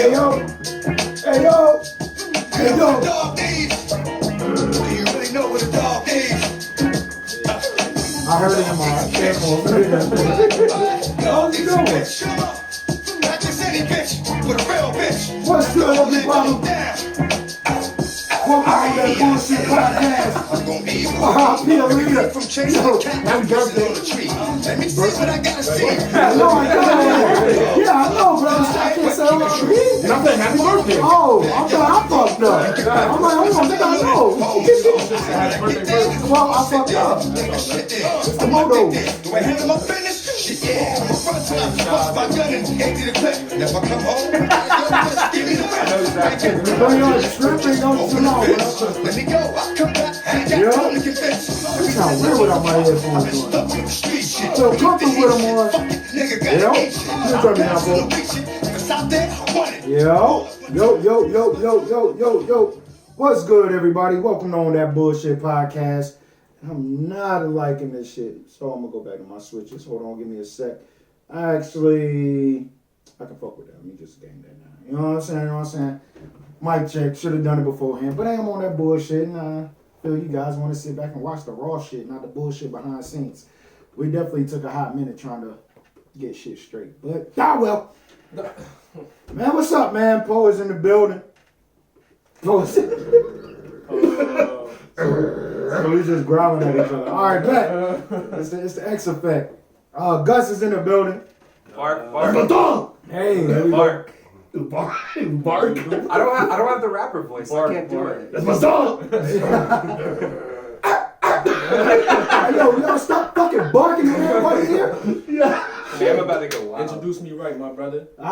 Hey yo, hey yo, hey yo. Dog days. Do you really know what a dog is? I heard it in my headphones. How you doing? Not just any bitch, but a real bitch. What's good, everybody? Welcome to that bullshit podcast. Peter Leader. From chasing the cat to busting on the tree. Let me see what I gotta see. Yeah, I know, but I can't say hello to me. And I'm saying happy birthday. Oh, I fucked up. I'm like, hold on, I know. Well, I fucked up. It's the moto. Do I handle my business? Shit, yeah. I'm a front time. Bust my gun and empty the clip. And if I come home, give me the whip. Bring your shrimp ain't going too long, bro. Let me go. I'll come back. I ain't got time to convince. It sound weird without my headphones on. Stuck in the street shit. So comfortable with them on. Nigga Yeah. got eat shit. You turn me down, bro. If it's out there, I want it. Yo. What's good, everybody? Welcome to Ondatbullshit podcast. I'm not liking this shit, so I'm gonna go back to my switches. Hold on, give me a sec. I can fuck with that. Let me just game that now. You know what I'm saying? Mic check. Should have done it beforehand, but I'm on that bullshit, and I feel you guys want to sit back and watch the raw shit, not the bullshit behind the scenes. We definitely took a hot minute trying to get shit straight, but well. Man, what's up, man? Poe is in the building. So we just growling at each other. All right, bet. It's the X effect. Gus is in the building. Bark. Hey, there we go. Bark. Bark. I don't have the rapper voice. I can't do it. That's my dog. Hey, yo, stop fucking barking at everybody here. Yeah. I'm about to go wild. Introduce me right, my brother. No,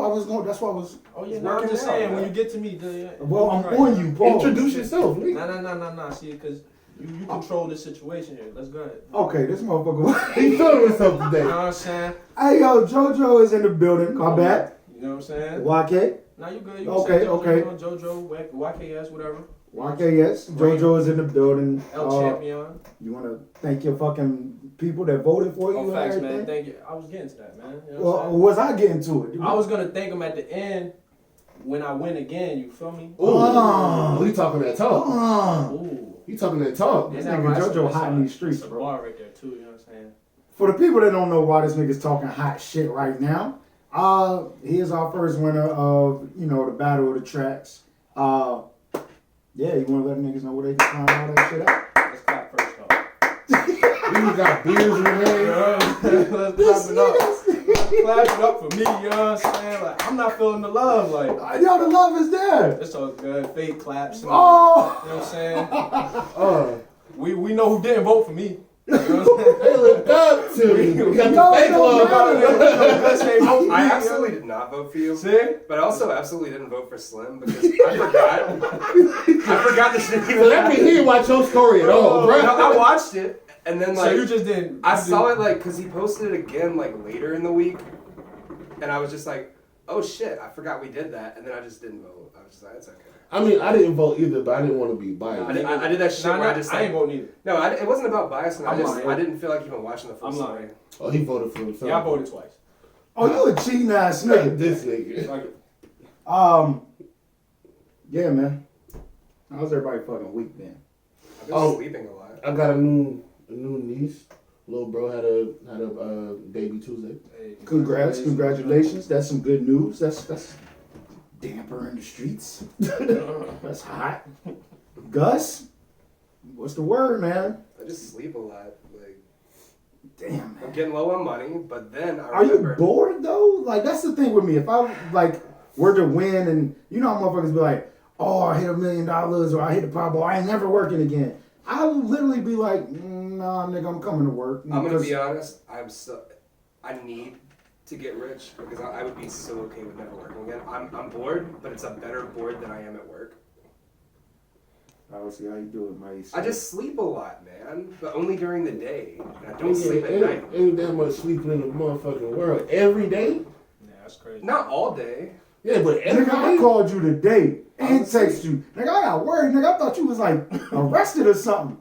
I was going. That's why I was. Oh yeah, no, I'm just saying when you get to me. Well, I'm on you, Paul. Introduce yourself, nigga. Nah. See, because you control this situation here. Let's go ahead. Okay, this motherfucker. He feeling himself You today. know what I'm saying? Hey, yo, JoJo is in the building. My bad. You know what I'm saying? YK. Nah, you good. You Okay, can say okay. JoJo, YKS, whatever. YKS. JoJo is in the building. El Champion. You want to thank your fucking people that voted for you? Oh, and facts, everything? man. Thank you. I was getting to that, man. You know Well, what I'm was I getting to it? saying? I was gonna thank them at the end when I win again. You feel me? Oh, he talking that talk. Ooh. He talking that talk. This Yeah, nigga that's JoJo a- hot in these streets, that's a bro. bar right there too. You know what I'm saying? For the people that don't know why this nigga's talking hot shit right now, he is our first winner of, the Battle of the Tracks. Yeah, you want to let niggas know where they can find all that shit out? Let's clap first off. You got beers in hand. Let's clap it up. Clap it up for me, you know what I'm saying? Like, I'm not feeling the love, like, Yo, the love is there. it's all good, fake claps. Oh! You know what I'm saying? Uh, We know who didn't vote for me. You know what I'm they look up to me. You got the fake love. saying? I absolutely did not vote for you. See? But I also absolutely didn't vote for Slim because I forgot. I forgot this shit. So that means he didn't watch your story at all, bro. No, I watched it and then So like you just didn't. I saw it like because he posted it again like later in the week, and I was just like, oh shit, I forgot we did that, and then I just didn't vote. I was just like, it's okay. I mean, I didn't vote either, but I didn't want to be biased. I did that shit where I just I ain't voting either. no, it wasn't about bias, and I'm lying. I didn't feel like even watching the full I'm story. lying. Oh, he voted for himself. Yeah, I voted twice. Oh, you a cheating ass nigga. This nigga. Like, Yeah, man. How's everybody fucking week then? I've been Oh. sleeping a lot. I got a new niece. Little bro had a baby Tuesday. hey, Congratulations. That's some good news. That's damper in the streets. That's hot. Gus, what's the word, man? I just sleep a lot. Like Damn, I'm man. getting low on money, but then I Are you remember. bored though? Like that's the thing with me. If I were to win, and how motherfuckers be like, "Oh, I hit $1 million," or "I hit the Powerball," I ain't never working again. I would literally be like, "Nah, nigga, I'm coming to work." I'm gonna be honest. I need to get rich because I would be so okay with never working again. I'm bored, but it's a better bored than I am at work. I will see how you do it, mate. I just sleep a lot, man, but only during the day. And I don't Ain't- sleep at ain't- night. Ain't that much sleeping in the motherfucking world every day? Yeah, that's crazy. Not all day. Yeah, but every Nigga, I day. called you today and Honestly. text you. Nigga, I got worried. Nigga, I thought you was like arrested or something.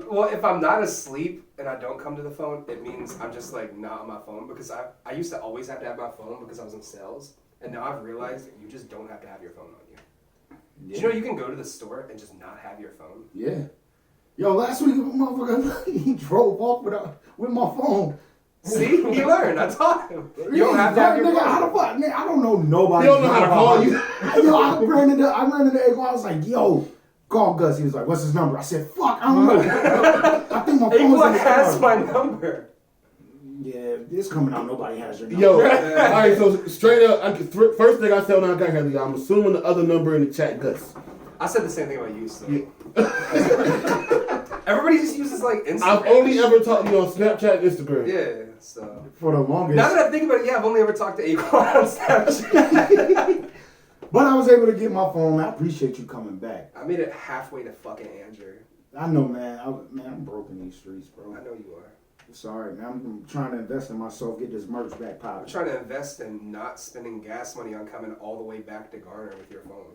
Well, if I'm not asleep and I don't come to the phone, it means I'm just like not on my phone because I used to always have to have my phone because I was in sales. And now I've realized that you just don't have to have your phone on you. Yeah. Do you know you can go to the store and just not have your phone? Yeah. Yo, last week, motherfucker, he drove off with my phone. See, he learned. I taught him. You don't have to have your nigga, phone. how the fuck? Nigga, I don't know nobody. You don't know how to call you. Yo, I ran into Egg. I was like, yo, call Gus. He was like, what's his number? I said, fuck, I don't know. I think my phone was in the has car. my number. Yeah, it's coming out. Nobody has your number. Yo, alright, so straight up, first thing I said when I got here, I'm assuming the other number in the chat, Gus. I said the same thing about you, so. Yeah. Everybody just uses like Instagram. I've only ever talked to you on Snapchat and Instagram. Yeah, so. For the longest. Now that I think about it, yeah, I've only ever talked to Aquan on Snapchat. But I was able to get my phone. I appreciate you coming back. I made it halfway to fucking Andrew. I know, man. I'm broke in these streets, bro. I know you are. Sorry, man. I'm trying to invest in myself, get this merch back I'm popping. trying to invest in not spending gas money on coming all the way back to Garner with your phone.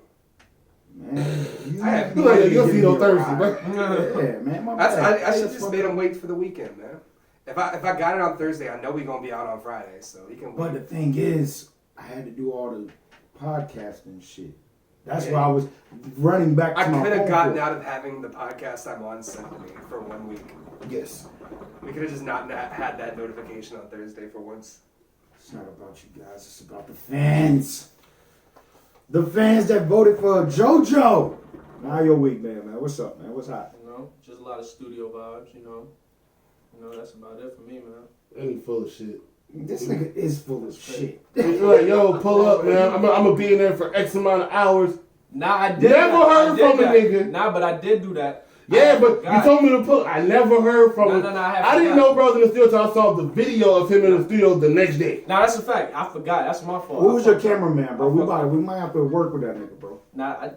Man, you I have you no idea. need to You'll give see me on a Thursday, ride. bro. Yeah, man. My That's, bad. I should That's just fucked made up. him wait for the weekend, man. If I got it on Thursday, I know we gonna be out on Friday, so he can But wait. the thing is, I had to do all the podcasting shit. That's Yeah. why I was running back to I my could have phone gotten for. out of having the podcast I'm on sent to me for 1 week. Yes. We could have just not had that notification on Thursday for once. It's not about you guys. It's about the fans. The fans that voted for JoJo. How your week, man? What's up, man? What's hot? You know, just a lot of studio vibes. You know, that's about it for me, man. Ain't full of shit. This nigga is full of shit. You're like, yo, pull up, man. I'm gonna be in there for X amount of hours. Nah, I did. Never that. heard I did from a that. nigga. Nah, but I did do that. Yeah, but forgot. you told me to pull. I never heard from him. No, I didn't know bro was in the studio until I saw the video of him in the studio the next day. Nah, that's a fact. I forgot. That's my fault. Who was your I fucked up. cameraman, bro? We might have to work with that nigga, bro. Nah,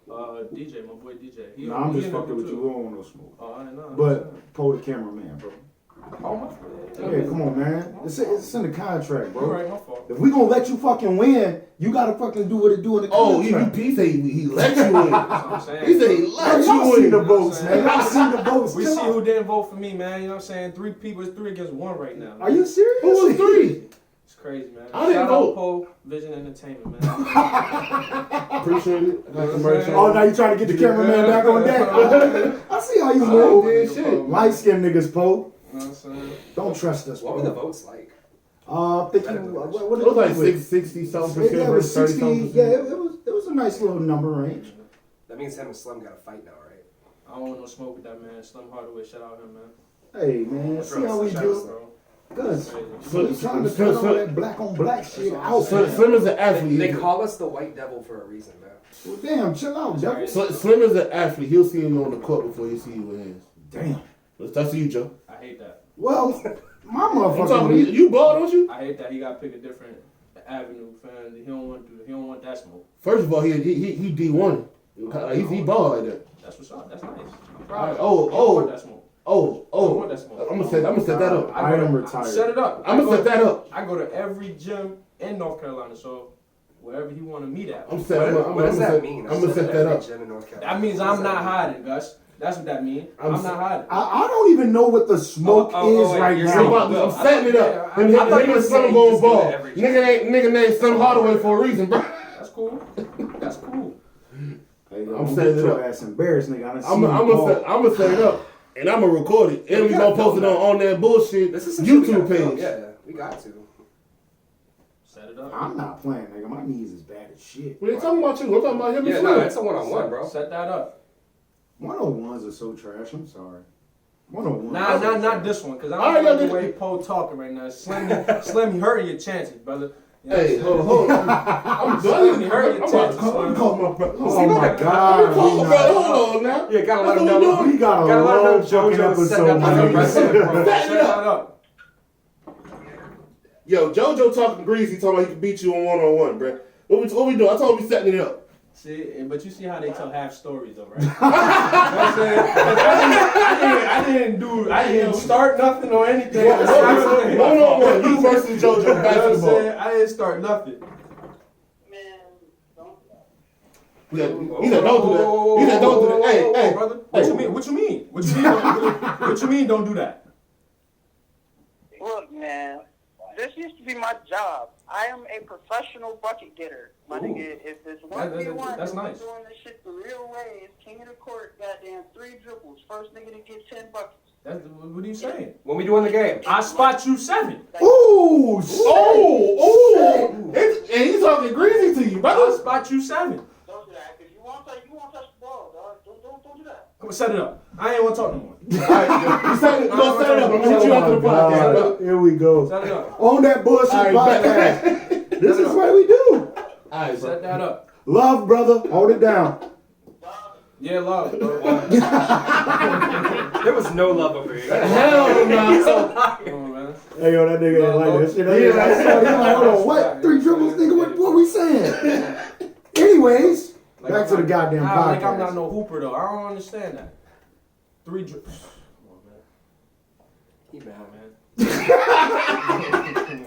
DJ, my boy DJ. He, Nah, I'm he just in there fucking with too. you. We don't want no smoke. Oh, I didn't know. But pull the cameraman, bro. Oh, my fault. Yeah, come on, man. It's in the contract, You're bro. right, my fault. If we gonna let you fucking win, you gotta fucking do what it do in the Oh, contract. he said he let you in. That's what I'm saying. He said he Hey, let y'all you seen in. the votes, You know man. what I'm Y'all seen the votes. We Chill see out. who didn't vote for me, man. You know what I'm saying? 3 people. It's 3 against 1 right now. Are you serious? Who was 3? It's crazy, man. I didn't Shout vote. out Poe Vision Entertainment, man. Appreciate it. Got the merch Oh, on. now you trying to get the cameraman back on deck? I see how you Oh, move. yeah, shit. Light skinned niggas, Poe. You know what I'm saying? Don't trust us, What were the bro. votes like? I think what It was like did we- 60 something Yeah, percent it was versus 30 60. something Yeah, percent. it was a nice little number range. That means him and Slim got a fight now, right? I don't want no smoke with that, man. Slim Hardaway, shout out him, man. Hey man, see how we Shout do. out, Bro. Good. So- We trying to so- turn so- all that black on black shit out. Slim is an athlete. They call us the White Devil for a reason, man. Well, damn, chill out, devil. Slim is an athlete. He'll see him on the court before he see you with hands. Damn. That's you, Joe. I hate that. Well, my I'm talking, motherfucker. you ball, don't you? I hate that he got to pick a different avenue, fam. He don't want to do. He don't want that smoke. First of all, he D1. He ball like that. That's what's up. That's nice. I'm proud of him. Oh, He don't want oh, that smoke. oh, He don't want oh. that smoke. I'm gonna set that up. I am retired. Set it up. I'm gonna set that up. I go to every gym in North Carolina, so wherever he want to meet at. I'm set. What does that mean? I'm gonna set that up. Gym in North Carolina. That means What does I'm that not mean? hiding, Gus. That's what that means. I'm not hiding. I don't even know what the smoke is wait, right you're now. saying- I'm setting it up. Him I thought and you were Slim saying going just go to ball. every gym. Nigga named Slim Hardaway for a reason, bro. That's cool. That's cool. Hey, I'm don't setting get it your up. ass embarrassed, nigga. I done I'm seen you ball. gonna set it up, and I'm gonna record it, and we Yeah, gonna post it film on that bullshit This is some shit we YouTube gotta film. page. Yeah, we got to. Set it up. I'm not playing, nigga. My knees is bad as shit. We ain't talking about you. We're talking about him Yeah, and no, Slim. it's a one-on-one, bro. Set that up. 101s are so trash. I'm sorry. 101. Not this one, because I All don't right, like the yo, way Poe talking right now. Slim, you hurting your chances, brother. You know Hey, what I'm saying? hold on. I'm Slim, you done. hurting your I'm about chances, to call Slim. my brother. Oh my like- god. Hold we on, not- brother. Hold on now. Yeah, gotta let That's him what we know. doing. We got a Gotta let him know long fucking JoJo's setting episode, up like a man. wrestling promo. Set Set it that up. up. Yo, JoJo talking greasy, talking about he can beat you on one-on-one, bro. What we doing? I told him we setting it up. See, but you see how they tell half stories, though, right? You know what I'm saying? 'Cause I didn't start nothing or anything. One-on-one, you versus JoJo You know what I'm basketball. saying? I didn't start nothing. He said, don't do that. He said, don't do that. Hey, hey, brother. hey. What you mean? What you mean? What you mean? What you mean? Don't do that. Look, man, this used to be my job. I am a professional bucket getter. My nigga, if it's 1v1, that's and nice. we're doing this shit the real way, it's king of the court, goddamn 3 dribbles. First nigga to get 10 buckets. What are you saying? When we doing the game? I spot you 7. Ooh, And he's talking greasy to you, I brother. spot you 7. Don't do that. If you want to touch the ball, dog. Don't do that. Come on, set it up. I ain't want to talk no more. All right, you set it up. I'm gonna hit you after the podcast, bro. Here we go. Set it up. On that bullshit All right, podcast. This is what we do. All right, Set that up. Love, brother. Hold it down. Yeah, love, bro. There was no love over here. Hell no. Come on, man. Hey, yo, that nigga ain't like that shit. That nigga like, hold on, what? 3 dribbles, nigga? What we saying? Anyways, Like, back to the goddamn podcast. Like I'm not no hooper, though. I don't understand that. 3 dribbles. Come on, man. He mad, man.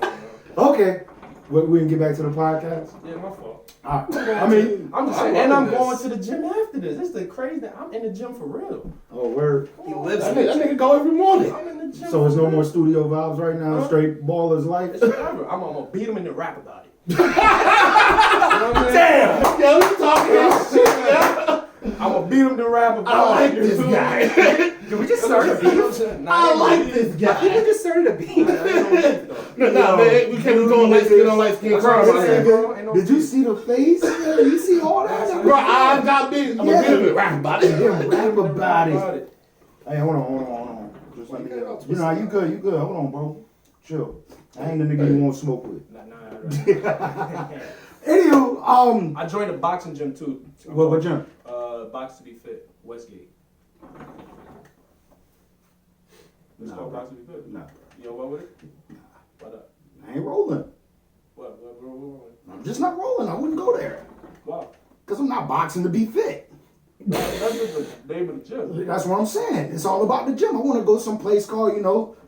Okay. We can get back to the podcast? Yeah, my fault. I mean, I'm just saying, and I'm going to the gym after this. It's the crazy that I'm in the gym for real. oh, word. He lives That in it. nigga go every morning. I'm in the gym. So it's for no real. more studio vibes right now. Straight baller's life. It's whatever. I'm gonna beat him and then rap about it. Damn. Yo, you talking that shit, yo. I'm gonna beat him to rap about I like it. this guy. Did we just start a beef? I like this I think we guy. just started a beef. No, man, we can't be going light skin on light skin crime. That's Right right, now. bro. Ain't no Did you beef. see the face? Yeah, you see all that? Bro, I got big. I'm gonna get him rap about it. Yeah, rap about it. About it. Hey, hold on. Just let me you know, you good. Hold on, bro. Chill. I ain't the nigga you won't smoke with. Nah. Anywho, I joined a boxing gym too. what gym? Box to be fit, Westgate. It's called Box to be fit. Nah, You know what with it? What up? I ain't rolling. What? I'm just not rolling. I wouldn't go there. Wow. Because I'm not boxing to be fit. That's just the name of the gym. That's what I'm saying. It's all about the gym. I want to go someplace called,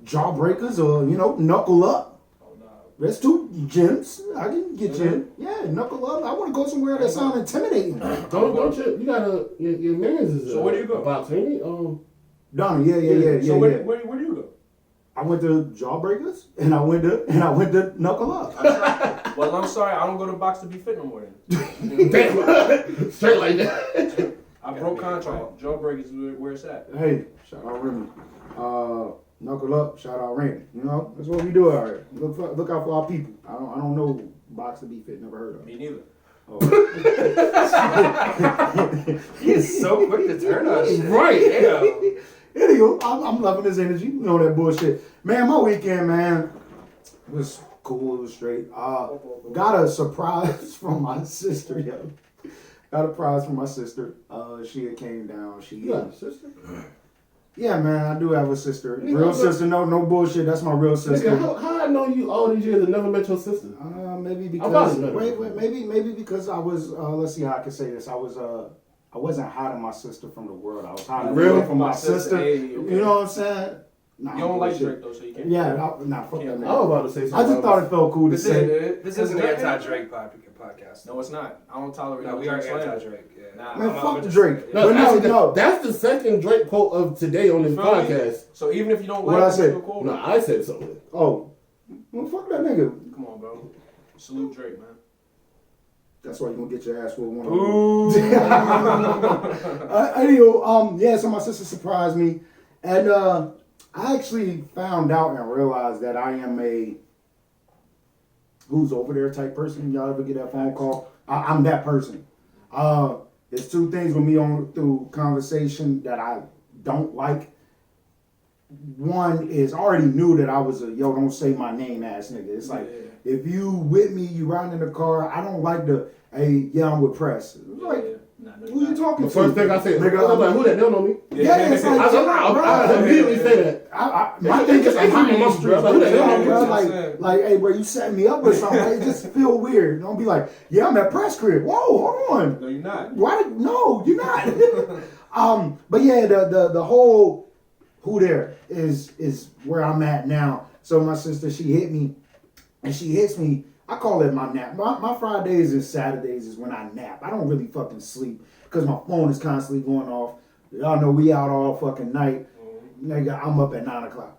Jawbreakers or, Knuckle Up. Oh, nah. There's 2 gyms. I can get you in. Yeah, Knuckle Up. I want to go somewhere that sounds intimidating. Don't you gotta, your man's is So where do you go? About 20. Donnie, yeah. So where do you go? I went to Jawbreakers and I went to Knuckle Up. Well, I'm sorry, I don't go to Box to be fit no more then. Damn. Straight like that. I broke contract. Jawbreakers is where it's at. Hey, shout out Remy. Knuckle Up, shout out Randy. That's what we do out here. Look out for our people. I don't know Box to be fit. Never heard of it. Me neither. He is so quick to turn on shit. Right. Yeah. Anywho, I'm loving his energy. That bullshit. Man, my weekend, man, was cool. It was straight. Got a surprise from my sister, yo. Got a prize from my sister. She had came down. You got a sister? Yeah, man, I do have a sister. Real sister. No bullshit. That's my real sister. Nigga, how I know you all these years and never met your sister? Maybe I'm because about to know. maybe because I was. Let's see how I can say this. I wasn't hiding my sister from the world. I was hiding Really? her from my sister. Hey, okay. You know what I'm saying? Nah, You don't like bullshit. Drake though, so you can't. Yeah, fuck that I was nigga. about to say something. I just thought it felt cool to This say. isn't an anti-Drake podcast. No, it's not. I don't tolerate. No, we are Drake slander. anti-Drake. Yeah. Nah, Man, I'm fuck just- Drake. yeah. But actually, no. That's the second Drake quote of today on this You feel me? podcast. So even if you don't What'd like I it, say? you're cool. No, I said something. Oh, well, fuck that nigga. Come on, bro. Salute Drake, man. That's why you gonna get your ass whooped one. Ooh. Anywho, yeah. So my sister surprised me, and I actually found out and realized that I am a who's over there type person. Y'all ever get that phone call? I'm that person. There's 2 things with me through conversation that I don't like. One is I already knew that I was a don't say my name ass nigga. It's like if you with me, you riding in the car. I don't like I'm with press. It's like who you talking The to? first thing I said, Nigga, I'm like, who that? They don't know me. Yeah, it's like I immediately say that. my thing is I'm hiding my street, Like, who the hell, bro. bro? Like, hey, bro, you set me up or something. It just feel weird. Don't be like, yeah, I'm at press crib. Whoa, hold on. No, you're not. No, you're not. But yeah, the whole who there is where I'm at now. So my sister, she hit me, and she hits me. I call it my nap. My Fridays and Saturdays is when I nap. I don't really fucking sleep because my phone is constantly going off. Y'all know we out all fucking night. Nigga, I'm up at 9 o'clock.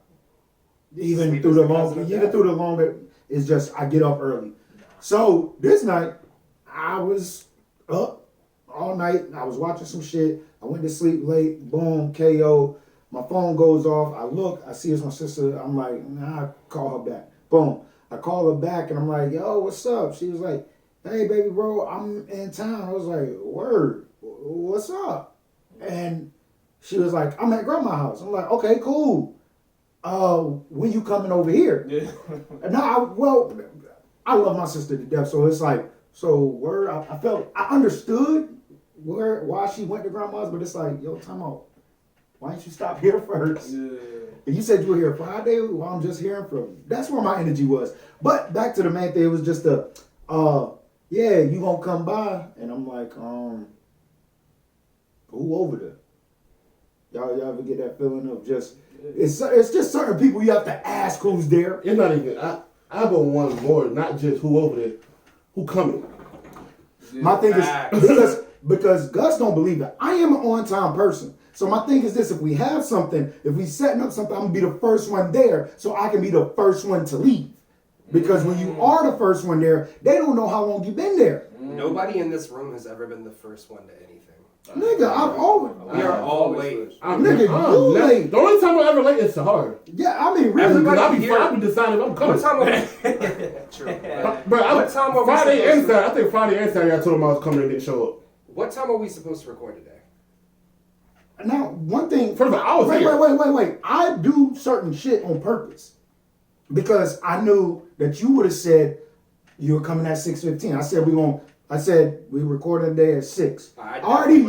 Even Sleep through is the the long, cousin of even death. through the longer. It's just I get up early. So this night, I was up all night. I was watching some shit. I went to sleep late. Boom, KO. My phone goes off. I look. I see it's my sister. I'm like, nah, I call her back. Boom. I call her back and I'm like, yo, what's up? She was like, hey, baby bro, I'm in town. I was like, word, what's up? And she was like, I'm at grandma's house. I'm like, okay, cool. When you coming over here? Yeah. No, I love my sister to death, so it's like, word. I felt I understood why she went to grandma's, but it's like, yo, time out. Why didn't you stop here first? Yeah. And you said you were here Friday. Well, I'm just hearing from you. That's where my energy was. But back to the main thing, it was just yeah, you gonna come by? And I'm like, who over there? Y'all ever get that feeling of just, it's just certain people you have to ask who's there. It's not even, I go one more, not just who over there, who coming. My thing is, because Gus don't believe it. I am an on-time person. So my thing is this, if we have something, if we setting up something, I'm going to be the first one there so I can be the first one to leave. Because when you are the first one there, they don't know how long you've been there. Nobody in this room has ever been the first one to anything. Nigga, I've always... We are all late. Nigga, you late. The only time I'm ever late is Sahara. Yeah, I mean, really. Everybody I be deciding if I'm coming. What time are we? True. But What time are we Friday and supposed to- Saturday, I think Friday and Saturday I told him I was coming and didn't show up. What time are we supposed to record today? Now, one thing... First of all, I was here. Wait. I do certain shit on purpose. Because I knew that you would have said you were coming at 6:15. I said we recording today at 6. I already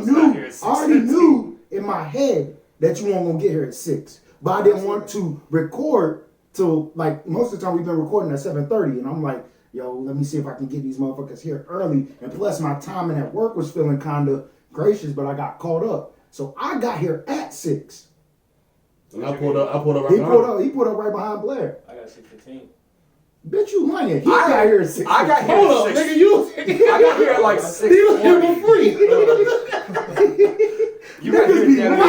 knew in my head that you weren't gonna get here at 6. But I didn't want to record till, like, most of the time we've been recording at 7:30, and I'm like, yo, let me see if I can get these motherfuckers here early. And plus my timing at work was feeling kinda gracious, but I got caught up. So I got here at 6. And I pulled up right He pulled up right behind Blair. I got 6:15. Bitch, you lying. He got here at 6. I got here Hold at up, 6. nigga, you. I got here at like You here for 6:40. free. You got here Niggas be at lying.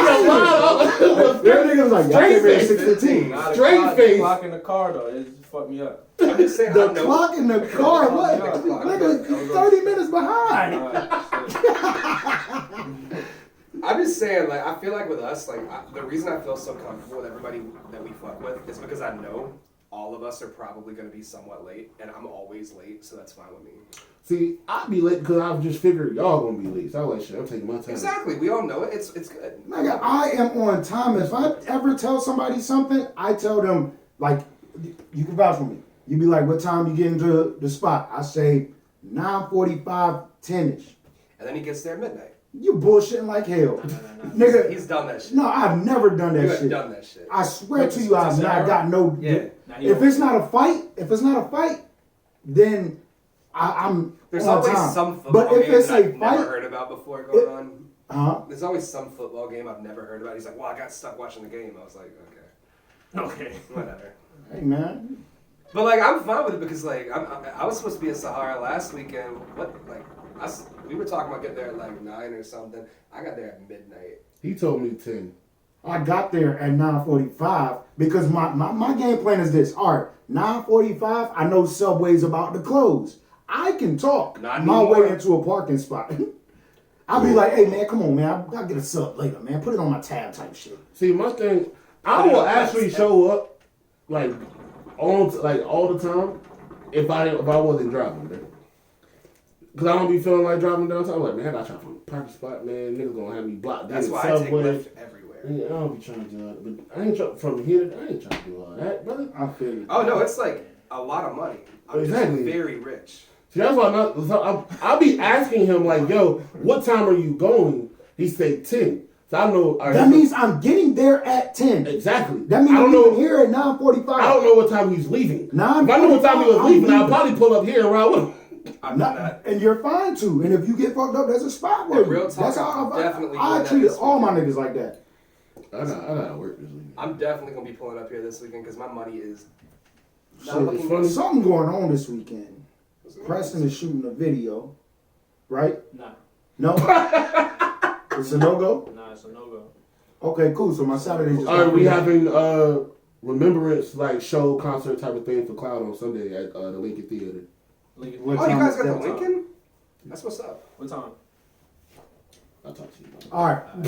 That nigga was like, y'all came here at 6:15. Nah, the Straight clock, face. The clock in the car though, it just fucked me up. I'm just saying, The I know. clock in the car, what? Yeah, Nigga, 30 minutes behind. I'm just saying, like, I feel like with us, like, the reason I feel so comfortable with everybody that we fuck with is because I know all of us are probably going to be somewhat late, and I'm always late, so that's fine with me. See, I'd be late because I just figured y'all gonna be late. So I was like, shit, I'm taking my time. Exactly, we all know it. It's good. Nigga, I am on time. If I ever tell somebody something, I tell them, like, you can vouch for me. You be like, what time you get into the spot? I say 9:45, 10-ish. And then he gets there at midnight. You bullshitting like hell. Nigga, He's done that shit. no, I've never done You that have shit. done that shit. I swear to you, I've not got no. Yeah. If it's not a fight, then I'm There's on always time. some football But if game it's that a I've never fight, heard about before going on. huh? There's always some football game I've never heard about. He's like, well, I got stuck watching the game. I was like, okay, whatever. Hey man, But like, I'm fine with it because like, I was supposed to be in Sahara last weekend. We were talking about getting there at like 9 or something. I got there at midnight. He told me 10. I got there at 9:45 because my game plan is this. All right, 9:45. I know Subway's about to close. I can talk Not my anymore. way into a parking spot. I'll be like, hey man, come on man, I'll get a sub later, man. Put it on my tab type shit. See, my thing, I will actually show up like all the time if I wasn't driving, man. Cause I don't be feeling like driving downtown. I'm like, man, I gotta try from a parking spot, man. Niggas gonna have me blocked. That's why Subway. I take Lyft everywhere. Yeah, I don't be trying to do that, but I ain't trying from here. I ain't trying to do all that, brother. I feel you. Oh no, it's like a lot of money. I'm Exactly. just very rich. See, that's why I'll be asking him like, yo, what time are you going? He said 10. So I know. All right, That means I'm getting there at 10. exactly. That means I don't I'm know. leaving here at 9:45. I don't know what time he's leaving. If I know what time he was I'm leaving, I'll leaving. probably pull up here and ride with him. I've done that. And you're fine too. And if you get fucked up, there's a spot where Yeah, real talk, that's how I'm definitely I doing that treated this all my weekend. niggas like that. I gotta work this weekend. I'm definitely gonna be pulling up here this weekend because my money is not So looking funny. something going on this weekend. Preston is shooting a video, right? Nah, No, it's a no go. it's a no-go. Okay, cool. So my Saturday just. Are we having remembrance like show concert type of thing for Cloud on Sunday at the Lincoln Theater. What Oh, you time guys is got the that? Lincoln? That's what's up. What time? I'll talk to you about it.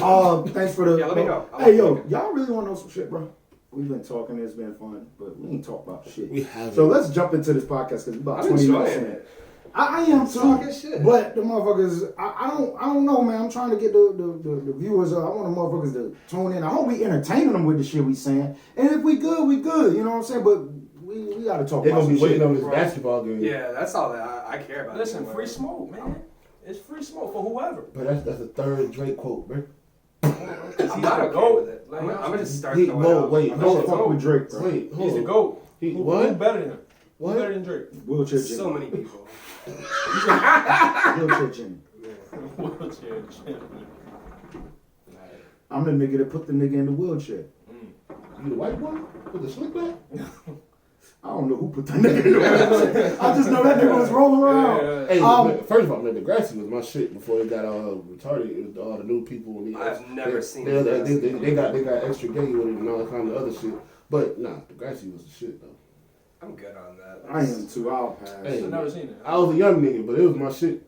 All right. Thanks for the. Yeah, let me know. I'll Hey, yo, look at it. y'all really want to know some shit, bro? We've been talking. It's been fun, but we ain't talk about shit. We haven't. So let's jump into this podcast because about I'm 20 minutes enjoying in. it. I am too. Talking shit. But the motherfuckers, I don't know, man. I'm trying to get the viewers. I want the motherfuckers to tune in. I hope we entertaining them with the shit we saying. And if we good, we good. You know what I'm saying? But we got to talk They're about gonna be some waiting shit. on this basketball game. Yeah, that's all that I care about. Listen, anymore. free smoke, man. It's free smoke for whoever. But that's a third Drake quote, bro. I'm not okay GOAT. with it. I'm gonna just start He, throwing whoa, out. wait, I hold don't fuck on. with Drake, bro. Wait, hold He's the on. GOAT. He, Who what? better than him? What? Who better than Drake? Wheelchair So Jimmy. many people. Wheelchair Jimmy. Wheelchair champion. I'm the nigga that put the nigga in the wheelchair. You the white boy with the slick back? I don't know who put the nigga in the wheelchair. I just know that nigga was rolling around. Yeah. Hey, Um, man, first of all, man, Degrassi was my shit before it got retarded. It was all the new people. And I've never seen they, Degrassi. they got extra gay with it and all that kind of other shit. But nah, Degrassi was the shit though. I'm good on that. I am too. I'll pass. Hey, I've never seen it. I was a young nigga, but it was my shit.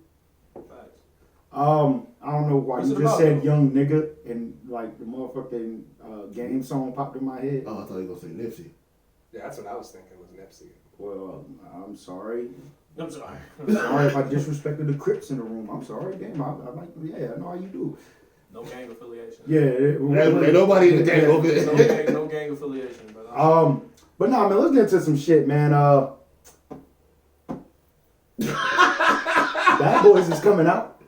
Facts. I don't know why What's you it just about, said though? young nigga and like the motherfucking game song popped in my head. Oh, I thought you were gonna say Nipsey. Yeah, that's what I was thinking was Nipsey. Well, I'm sorry. I'm sorry. Sorry if I disrespected the Crips in the room. I'm sorry. Damn, I like. Yeah, I know how you do. No gang affiliation. Yeah. Ain't nobody in the gang over No there. gang, no gang affiliation, brother. But nah, man, let's get into some shit, man. Bad Boys is coming out.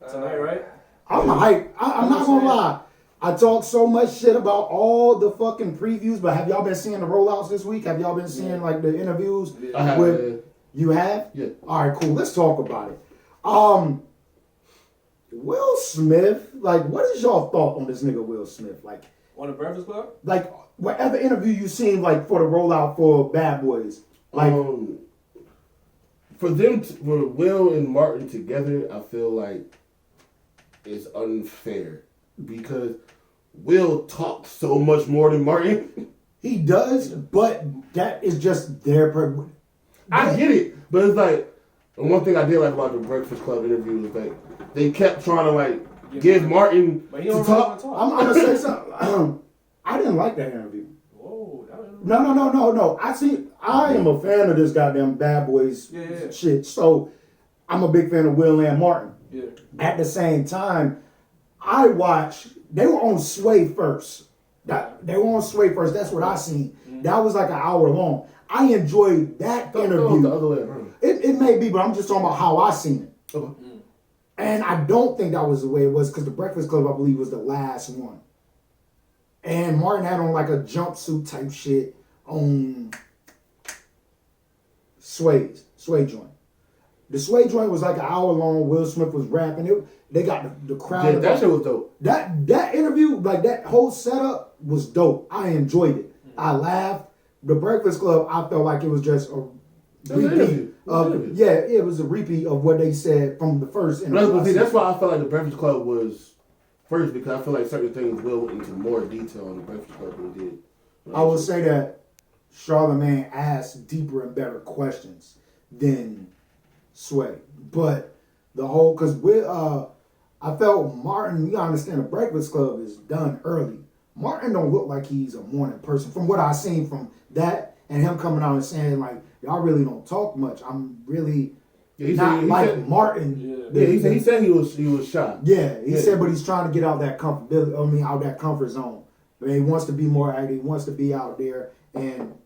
Tonight, right? I'm hype. I'm not gonna lie. I talk so much shit about all the fucking previews, but have y'all been seeing the rollouts this week? Have y'all been seeing like the interviews? I have, with, you have? Yeah. All right, cool. Let's talk about it. Will Smith, like, what is y'all thought on this nigga Will Smith? On the Breakfast Club? Like whatever interview you seen, like for the rollout for Bad Boys, like for Will and Martin together, I feel like it's unfair because Will talks so much more than Martin. he does, but that is just their. I get it, but it's like, and one thing I did like about the Breakfast Club interview is like they kept trying to like give Martin But he to don't really want talk. to talk. I'm gonna say something. I didn't like that interview. Whoa. That was... No. I am a fan of this goddamn Bad Boys Yeah. shit. So I'm a big fan of Will and Martin. Yeah. At the same time, I watched. They were on Sway first. They were on Sway first. That's what I seen. That was like an hour long. I enjoyed that The interview. other way around. It may be, but I'm just talking about how I seen it. Okay. And I don't think that was the way it was because the Breakfast Club, I believe, was the last one. And Martin had on like a jumpsuit type shit on Sway joint. The Sway joint was like an hour long. Will Smith was rapping. They got the crowd. Yeah, that shit was dope. That interview, like that whole setup was dope. I enjoyed it. I laughed. The Breakfast Club, I felt like it was just a was an repeat interview. of it was a repeat of what they said from the first interview. But see, that's why I felt like the Breakfast Club was first because I feel like certain things will went into more detail on the Breakfast Club than it did. I will say that Charlemagne asked deeper and better questions than Sway. But the whole, because I felt Martin, you gotta understand the Breakfast Club is done early. Martin don't look like he's a morning person. From what I seen from that and him coming out and saying like, y'all really don't talk much. I'm really not like Martin. Yeah, he said he was shy. Yeah, he said, but he's trying to get out that out that comfort zone. But he wants to be more active. He wants to be out there. And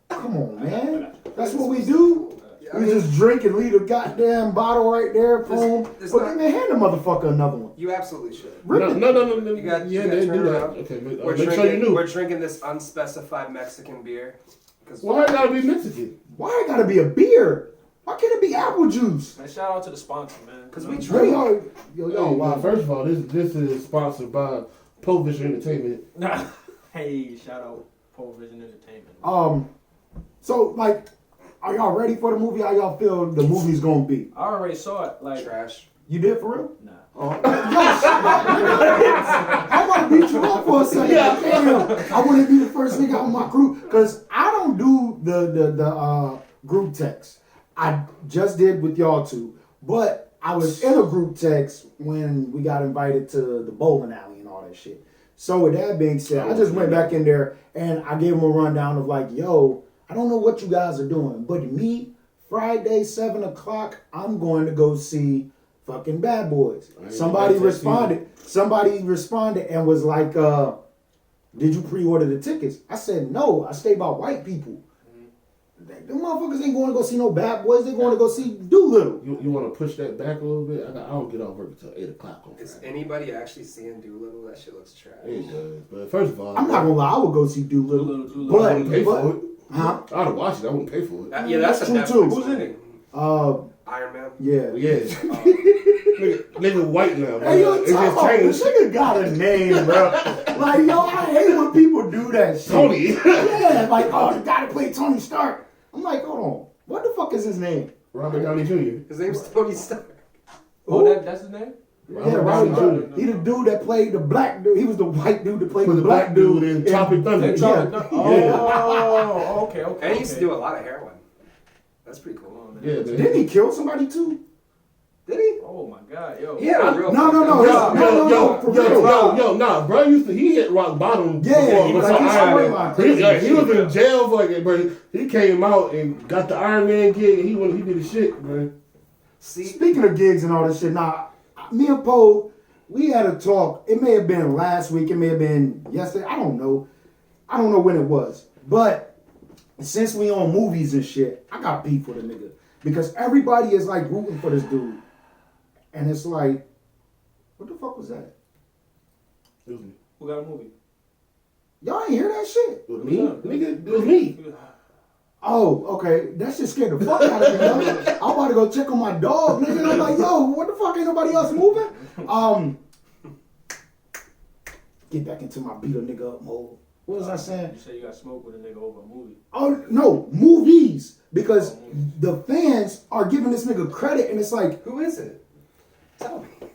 come on, man, that's what we do. Yeah, We just drink and leave a goddamn bottle right there, boom. this But not- then hand the motherfucker another one. You absolutely should. Rip it. No. You got, yeah, you got they to do turn that. around. Okay, but, We're make drinking, sure you knew. We're drinking this unspecified Mexican beer. Why it gotta be Mexican? Why it gotta be a beer? Why can't it be apple juice? Man, shout out to the sponsor, man. Because we Yo, drink. yo, wow. First of all, this is sponsored by Pole Vision Entertainment. Hey, shout out Pole Vision Entertainment. So like, are y'all ready for the movie? How y'all feel the movie's gonna be? I already saw it. Like, Trash. You did for real? Nah. Oh, I'm about to beat you up for a second. Yeah. Damn, I want to be the first nigga on my group because I don't do the group text. I just did with y'all two, but I was in a group text when we got invited to the bowling alley and all that shit. So with that being said, I just went back in there and I gave them a rundown of like, yo, I don't know what you guys are doing, but me, Friday, 7 o'clock, I'm going to go see fucking Bad Boys. Somebody responded and was like, did you pre-order the tickets? I said, no, I stay by white people. Them motherfuckers ain't going to go see no Bad Boys. They're going to go see Doolittle. You want to push that back a little bit? I don't get off work until 8 o'clock on Is Friday. anybody actually seeing Doolittle? That shit looks trash. It does. But first of all, I'm not going to lie. I would go see Doolittle. I wouldn't pay for it. Huh? I'd have watched it. I wouldn't pay for it. Yeah, that's True, a Netflix too. Who's in it? Iron Man. Yeah. Yeah. nigga white now, bro. Hey, yo, It's talk just about, this changed. nigga got a name, bro. Like, yo, I hate when people do that shit. Tony. Yeah, like, oh, the guy that played Tony Stark. I'm like, hold on. What the fuck is his name? Robert Downey Jr. His name's Tony Stark. Oh, that's his name? Yeah, Robert Jr. He the dude that played the black dude. He was the white dude that played Was the the black dude in Tropic Thunder. Yeah. Oh, okay. And he used to do a lot of heroin. That's pretty cool. Yeah, man. Didn't he kill somebody too? Did he? Oh my God, yo. He had a real. No, for real. Nah, bro he hit rock bottom. Yeah, before like, he's Iron like Man. He was in jail for like, bro. He came out and got the Iron Man gig. He did his shit, bro. See, Speaking of gigs and all this shit, me and Poe, we had a talk. It may have been last week. It may have been yesterday. I don't know. I don't know when it was. But since we on movies and shit, I got beef with a nigga. Because everybody is like rooting for this dude. And it's like, what the fuck was that? It was me. Who got a movie? Y'all ain't hear that shit? It was me, nigga. It was me. Oh, okay. That shit scared the fuck out of me, yo. I'm about to go check on my dog, nigga. And I'm like, yo, what the fuck? Ain't nobody else moving? Get back into my beat a nigga up mode. What was I saying? You said you got smoked with a nigga over a movie. Oh, no, movies. Because the fans are giving this nigga credit, and it's like, who is it? Tell me.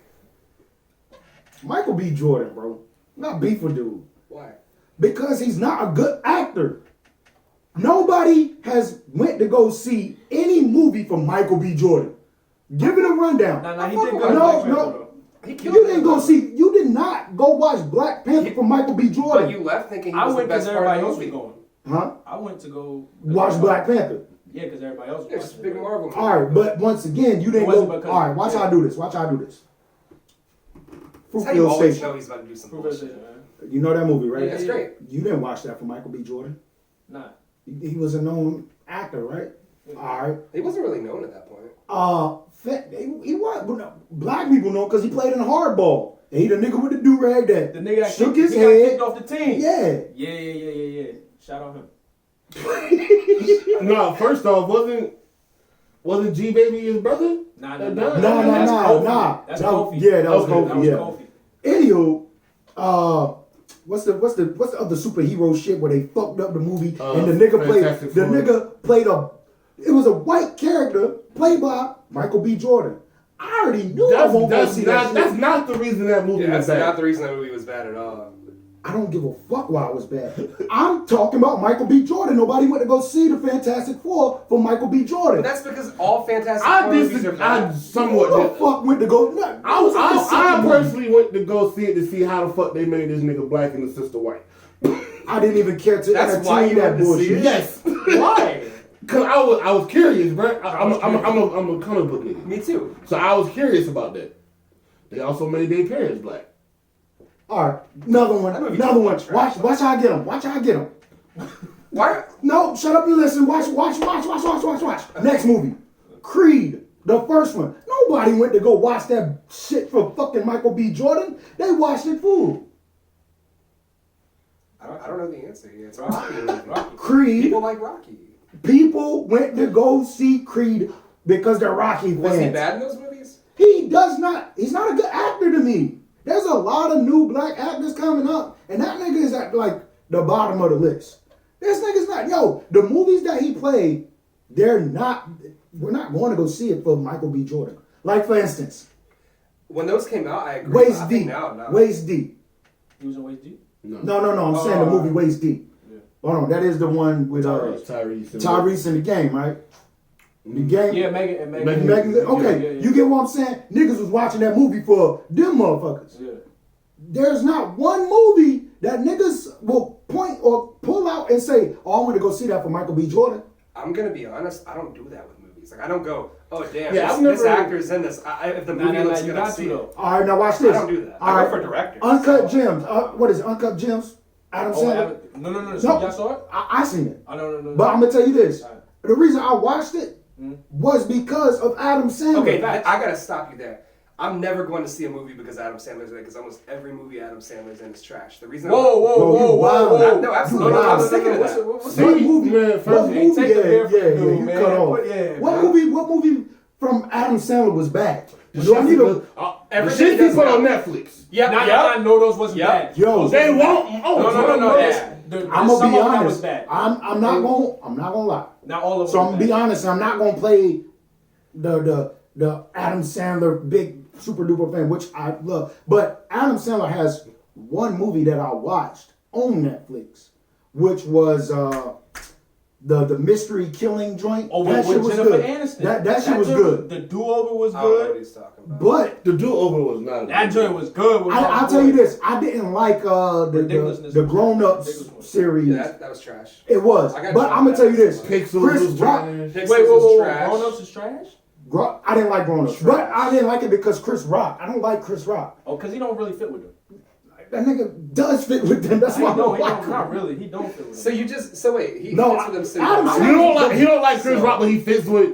Michael B. Jordan, bro. Not beef with dude. Why? Because he's not a good actor. Nobody has went to go see any movie from Michael B. Jordan. Give it a rundown. Nah, he did go. No. He killed You didn't go see. You did not go watch Black Panther from Michael B. But Jordan. you left thinking he I was the went because best part everybody of the else was movie. going. Huh? I went to go Watch Black Panther. Yeah, because everybody else was Yeah, just a watching big it. Marvel movie. All right, but once again, you didn't It wasn't go. because- All right, watch how I do this. Watch how I do this. That's how you Fruitvale always Station. know he's about to do some Fruitvale Station, bullshit. man. You know that movie, right? Yeah, that's great. You didn't watch that for Michael B. Jordan. Nah. He was a known actor, right? All right. He wasn't really known at that point. He was. But no, black people know because he played in Hardball. And he the nigga with the do-rag that The nigga that shook kicked, his he got head. kicked off the team. Yeah. Yeah. Shout out him. Nah, first off, wasn't G Baby his brother? Nah. Nah. That's That was- Kofi. yeah, that was That Kofi, was yeah. Kofi. Anywho, what's the other superhero shit where they fucked up the movie and the nigga Fantastic Four. played it was a white character played by Michael B. Jordan. I already knew I won't go see that shit. That's not the reason that movie Yeah, was that's bad. not the reason that movie was bad at all. I don't give a fuck why it was bad. I'm talking about Michael B. Jordan. Nobody went to go see the Fantastic Four for Michael B. Jordan. But that's because all Fantastic I Four movies are disagree. bad. I somewhat. Who the fuck went to go? No, I personally went to go see it to see how the fuck they made this nigga black and his sister white. I didn't even care to That's why entertain you that went to see bullshit. it? Yes, Why? cause I was curious, bro. I'm a comic book nigga, Me too. so I was curious about that. They also made their parents black. All right, another one. That movie Another one. is trash. Watch how I get him. Watch how I get him. Why? No, shut up and listen. Watch. Next movie, Creed, the first one. Nobody went to go watch that shit for fucking Michael B. Jordan. They watched it fool. I don't know the answer. Yeah, it's Rocky. Creed. People like Rocky. People went to go see Creed because they're Rocky fans. Was he bad in those movies? He does not. He's not a good actor to me. There's a lot of new black actors coming up, and that nigga is at like the bottom of the list. This nigga's not. Yo, the movies that he played, they're not. We're not going to go see it for Michael B. Jordan. Like for instance, When those came out, I agree. Waist I think deep. now, no. Waist deep. He was in Waist Deep? No. I'm saying the movie Waist Deep. Yeah. Hold on, that is the one with Tyrese in the game, right? The game. Yeah, Megan. Okay, Yeah. you get what I'm saying? Niggas was watching that movie for them motherfuckers. Yeah. There's not one movie that niggas will point or pull out and say, "Oh, I want to go see that for Michael B. Jordan." I'm gonna be honest. I don't do that with movies. Like I don't go, oh damn, Yeah, this actor's in this. If the movie looks you good, I got see to it. though. All right, now watch I this. don't do that. All I right. go for directors. Uncut Gems. What is it? Uncut Gems? Adam Sandler. No. So y'all saw it? I seen it. No. But I'm gonna tell you this: All right. the reason I watched it was because of Adam Sandler. Okay, I gotta stop you there. I'm never going to see a movie because Adam Sandler's in it, because almost every movie Adam Sandler's in is trash. The reason Whoa. No, absolutely not. I'm sticking to that. What's What movie? man, What first movie? take the beer from the dude, you man. cut off. What movie from Adam Sandler was bad? Do I need a? The shit he put on Netflix. Yep. I know those wasn't bad. Yo, They won't. No. I'm gonna be honest. Was bad. I'm not gonna lie. Not all of them. So I'm gonna be honest. I'm not gonna play the Adam Sandler big super duper fan, which I love. But Adam Sandler has one movie that I watched on Netflix, which was the mystery killing joint. Oh, that with shit was Jennifer good. Aniston. That shit was good. The do-over was I don't know what good. he's talking about. But The do-over was not. That joint was good. I'll tell you this: I didn't like the grown ups Ridiculousness. series. Yeah, that was trash. It was, I got but I'm gonna tell you this: Pixels Chris was Rock. trash. Pixels Wait, is trash. Grown Ups is trash? I didn't like grown ups, Trash. but I didn't like it because Chris Rock. I don't like Chris Rock. Oh, because he don't really fit with them. That nigga does fit with them. That's why I don't like him. Not really. He don't fit with them. So wait, he No, fits with them. So Adam Sandler- You don't like Chris Rock, but he fits with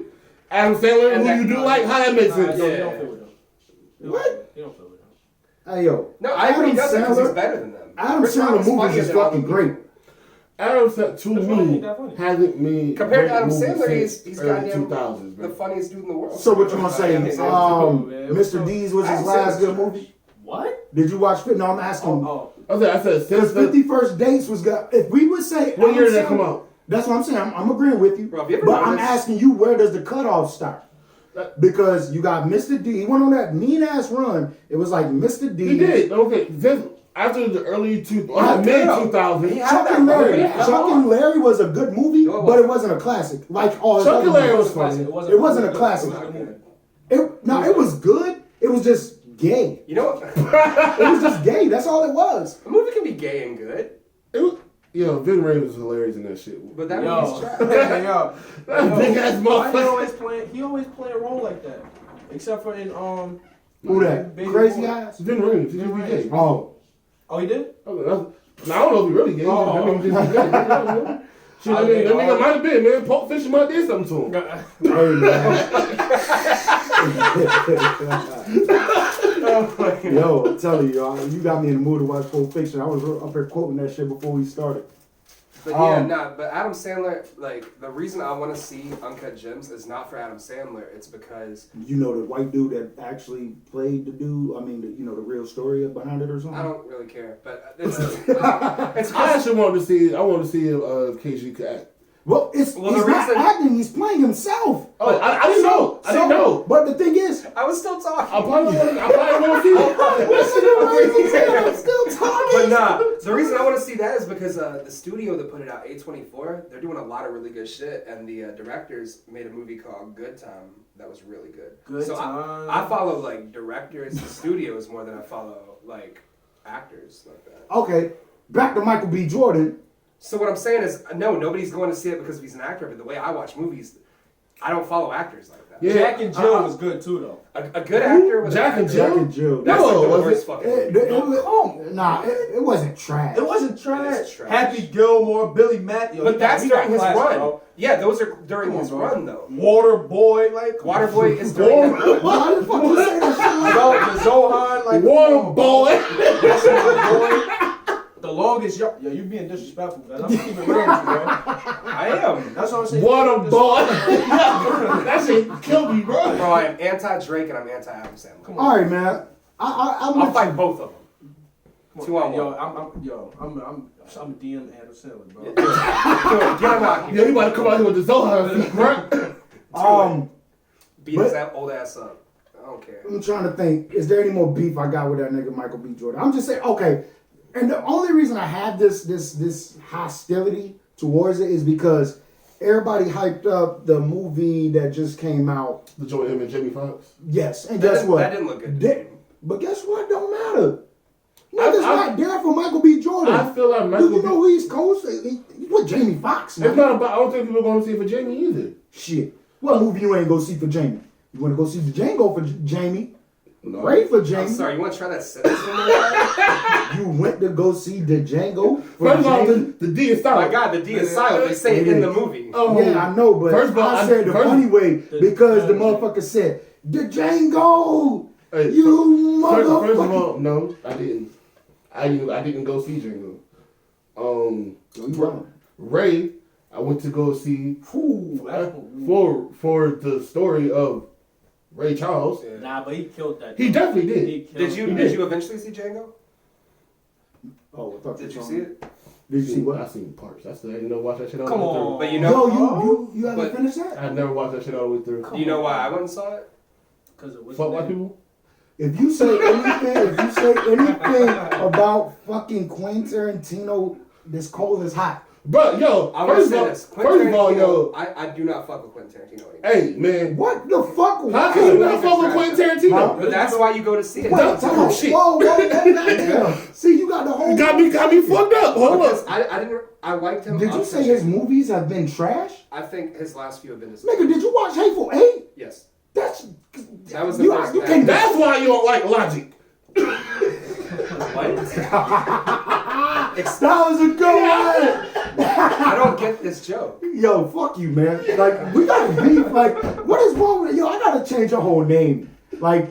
Adam Sandler, And who that- you do like. How that makes Nah, sense? he Yeah. don't fit with them. What? He don't fit with them. Hey yo, No, I agree. He does it because Sandler- he's better than them. Adam Chris Rock Sandler is movies funnier is than all fucking the great. Adam Sandler, to That's why I think me, that funny. hasn't made Compared to great Adam movies Sandler, since he's early goddamn 2000s, the man. funniest dude in the world. So what you gonna say? Yeah, Mr. D's was his Adam last Sandler's good trash. movie. What? Did you watch Fit? No, I'm asking. Oh. I said, Because since the, 51st Dates was good. If we would say what year did that Adam come Sandler- out? That's what I'm saying. I'm agreeing with you. Bro, have you ever But I'm noticed- asking you, where does the cutoff start? Because you got Mr. D. He went on that mean ass run. It was like Mr. D. He did. Okay, then after the early mid He 2000s, had Chuck that and Larry. movie. Chuck and Larry was a good movie, No, it but it wasn't. wasn't a classic. Like all his Chuck other and Larry movies. was funny. It wasn't a classic. It was a good movie. It was good. It was just gay. You know what? It was just gay. That's all it was. A movie can be gay and good, it was, Vin Rames was hilarious in that shit. but that Yo, movie's trash. yo, That big ass why motherfucker. he always play a role like that, except for in Who that? Baby Crazy Boy. Eyes? Vin Rames, he just be gay. Oh. Oh, he did? I don't know if he really gay. Oh. I mean, just be gay. Shit, that nigga might have been, man. Pulp Fiction might have did something to him. Hey, man. Yo, I'm telling you, you got me in the mood to watch Pulp Fiction. I was up here quoting that shit before we started. But yeah, but Adam Sandler, like, the reason I want to see Uncut Gems is not for Adam Sandler. It's because You know the white dude that actually played the dude. I mean, the real story behind it or something. I don't really care. But it's I actually wanted to see. I wanted to see if KG could act. Well, Well, he's the not reason- acting. He's playing himself. Oh, I didn't know. I didn't know. But the thing is, I was still talking. I probably want to see it. listen to what I'm still talking. But nah, the reason I want to see that is because the studio that put it out, A24, they're doing a lot of really good shit, and the directors made a movie called Good Time that was really good. Good so Time. I follow like directors and studios more than I follow like actors like that. Okay, back to Michael B. Jordan. So what I'm saying is, no, nobody's going to see it because he's an actor. But the way I watch movies, I don't follow actors like that. Yeah. Jack and Jill was good too, though. A good actor with Jack an and actor. Jill? Jack and Jill. That's No, like the was worst it? fucking It, movie. it wasn't trash. It wasn't It trash. is trash. Happy Gilmore, Billy Matt. Yo, But that's he got during his class, run. bro. Yeah, those are during Come on, his bro. run though. Water Boy, like Waterboy is during his run. Why the fuck you say that The Zohan, like Water boy. That's my boy. The longest, yo, you being disrespectful, man. I'm keeping it real with you, bro. I am. That's what I'm saying. Water boy. That shit killed me, bro. Bro, I am anti-Drake and I'm anti-Adam Sandler. Come shit? All right, man. I'll fight both of them. Come 2 on 1. I'm a DM Adam Sandler, bro. Get him out Yo, here. you about to come out here with the Zohan feet, bro. Beat his old ass up. I don't don't care. I'm trying to think. Is there any more beef I got with that nigga Michael B. Jordan? I'm just saying. Okay, and the only reason I have this hostility towards it is because everybody hyped up the movie that just came out. The joint him and Jimmy Foxx. Yes, and guess what? That didn't look good. But guess what? Don't matter. Niggas not there for Michael B. Jordan. I feel like Michael Do you know who he's co-starring? He's with Jamie Foxx. It's not about. I don't think people are going to see it for Jamie either. Shit. What movie you ain't go see for Jamie? You want to go see the Django for Jamie? No. Great for Jamie. I'm sorry, you want to try that sentence one more time? You went to go see the Django for First of all, Jamie? the D is Oh silent. my God, the D is silent. They say it in the movie. Yeah, I know, but First of all, I said the funny way because the motherfucker said, the Django! Hey, You First of motherfucker! all, no, I didn't. I didn't go see Django. You wrong. Ray, I went to go see Ooh. for the story of Ray Charles. Yeah. Nah, but he killed that. He definitely did. He killed Did you eventually see Django? Oh, I thought Did you were see talking- it? Did you see what? I seen parts. That's the I didn't know watch that shit all Come the way on. But you Yo, know, you haven't But- finished through. that? I never watched that shit all the way through. do you know why I went and saw it? Because of Fuck white people. If you say anything about fucking Quentin Tarantino, this cold is hot. But yo, I want to first say of all, this. first of all, Tarantino, yo, I do not fuck with Quentin Tarantino anymore. hey man, What the fuck? how can you not fuck with Quentin Tarantino? Huh? But that's why you go to see it. Wait, That's time out. bullshit. Whoa, goddamn. See, you got the whole. Got me fucked up. Hold Because up. I liked him. Did you say his movies have been trash? I think his last few have been Nigga, did you watch Hateful Eight? Yes. That's That was the you, first you bad- can't. That's why you don't like Logic. What? That was a good one. I don't get this joke. Yo, fuck you, man. Like we gotta beef. Like, what is wrong with yo? I gotta change your whole name. Like,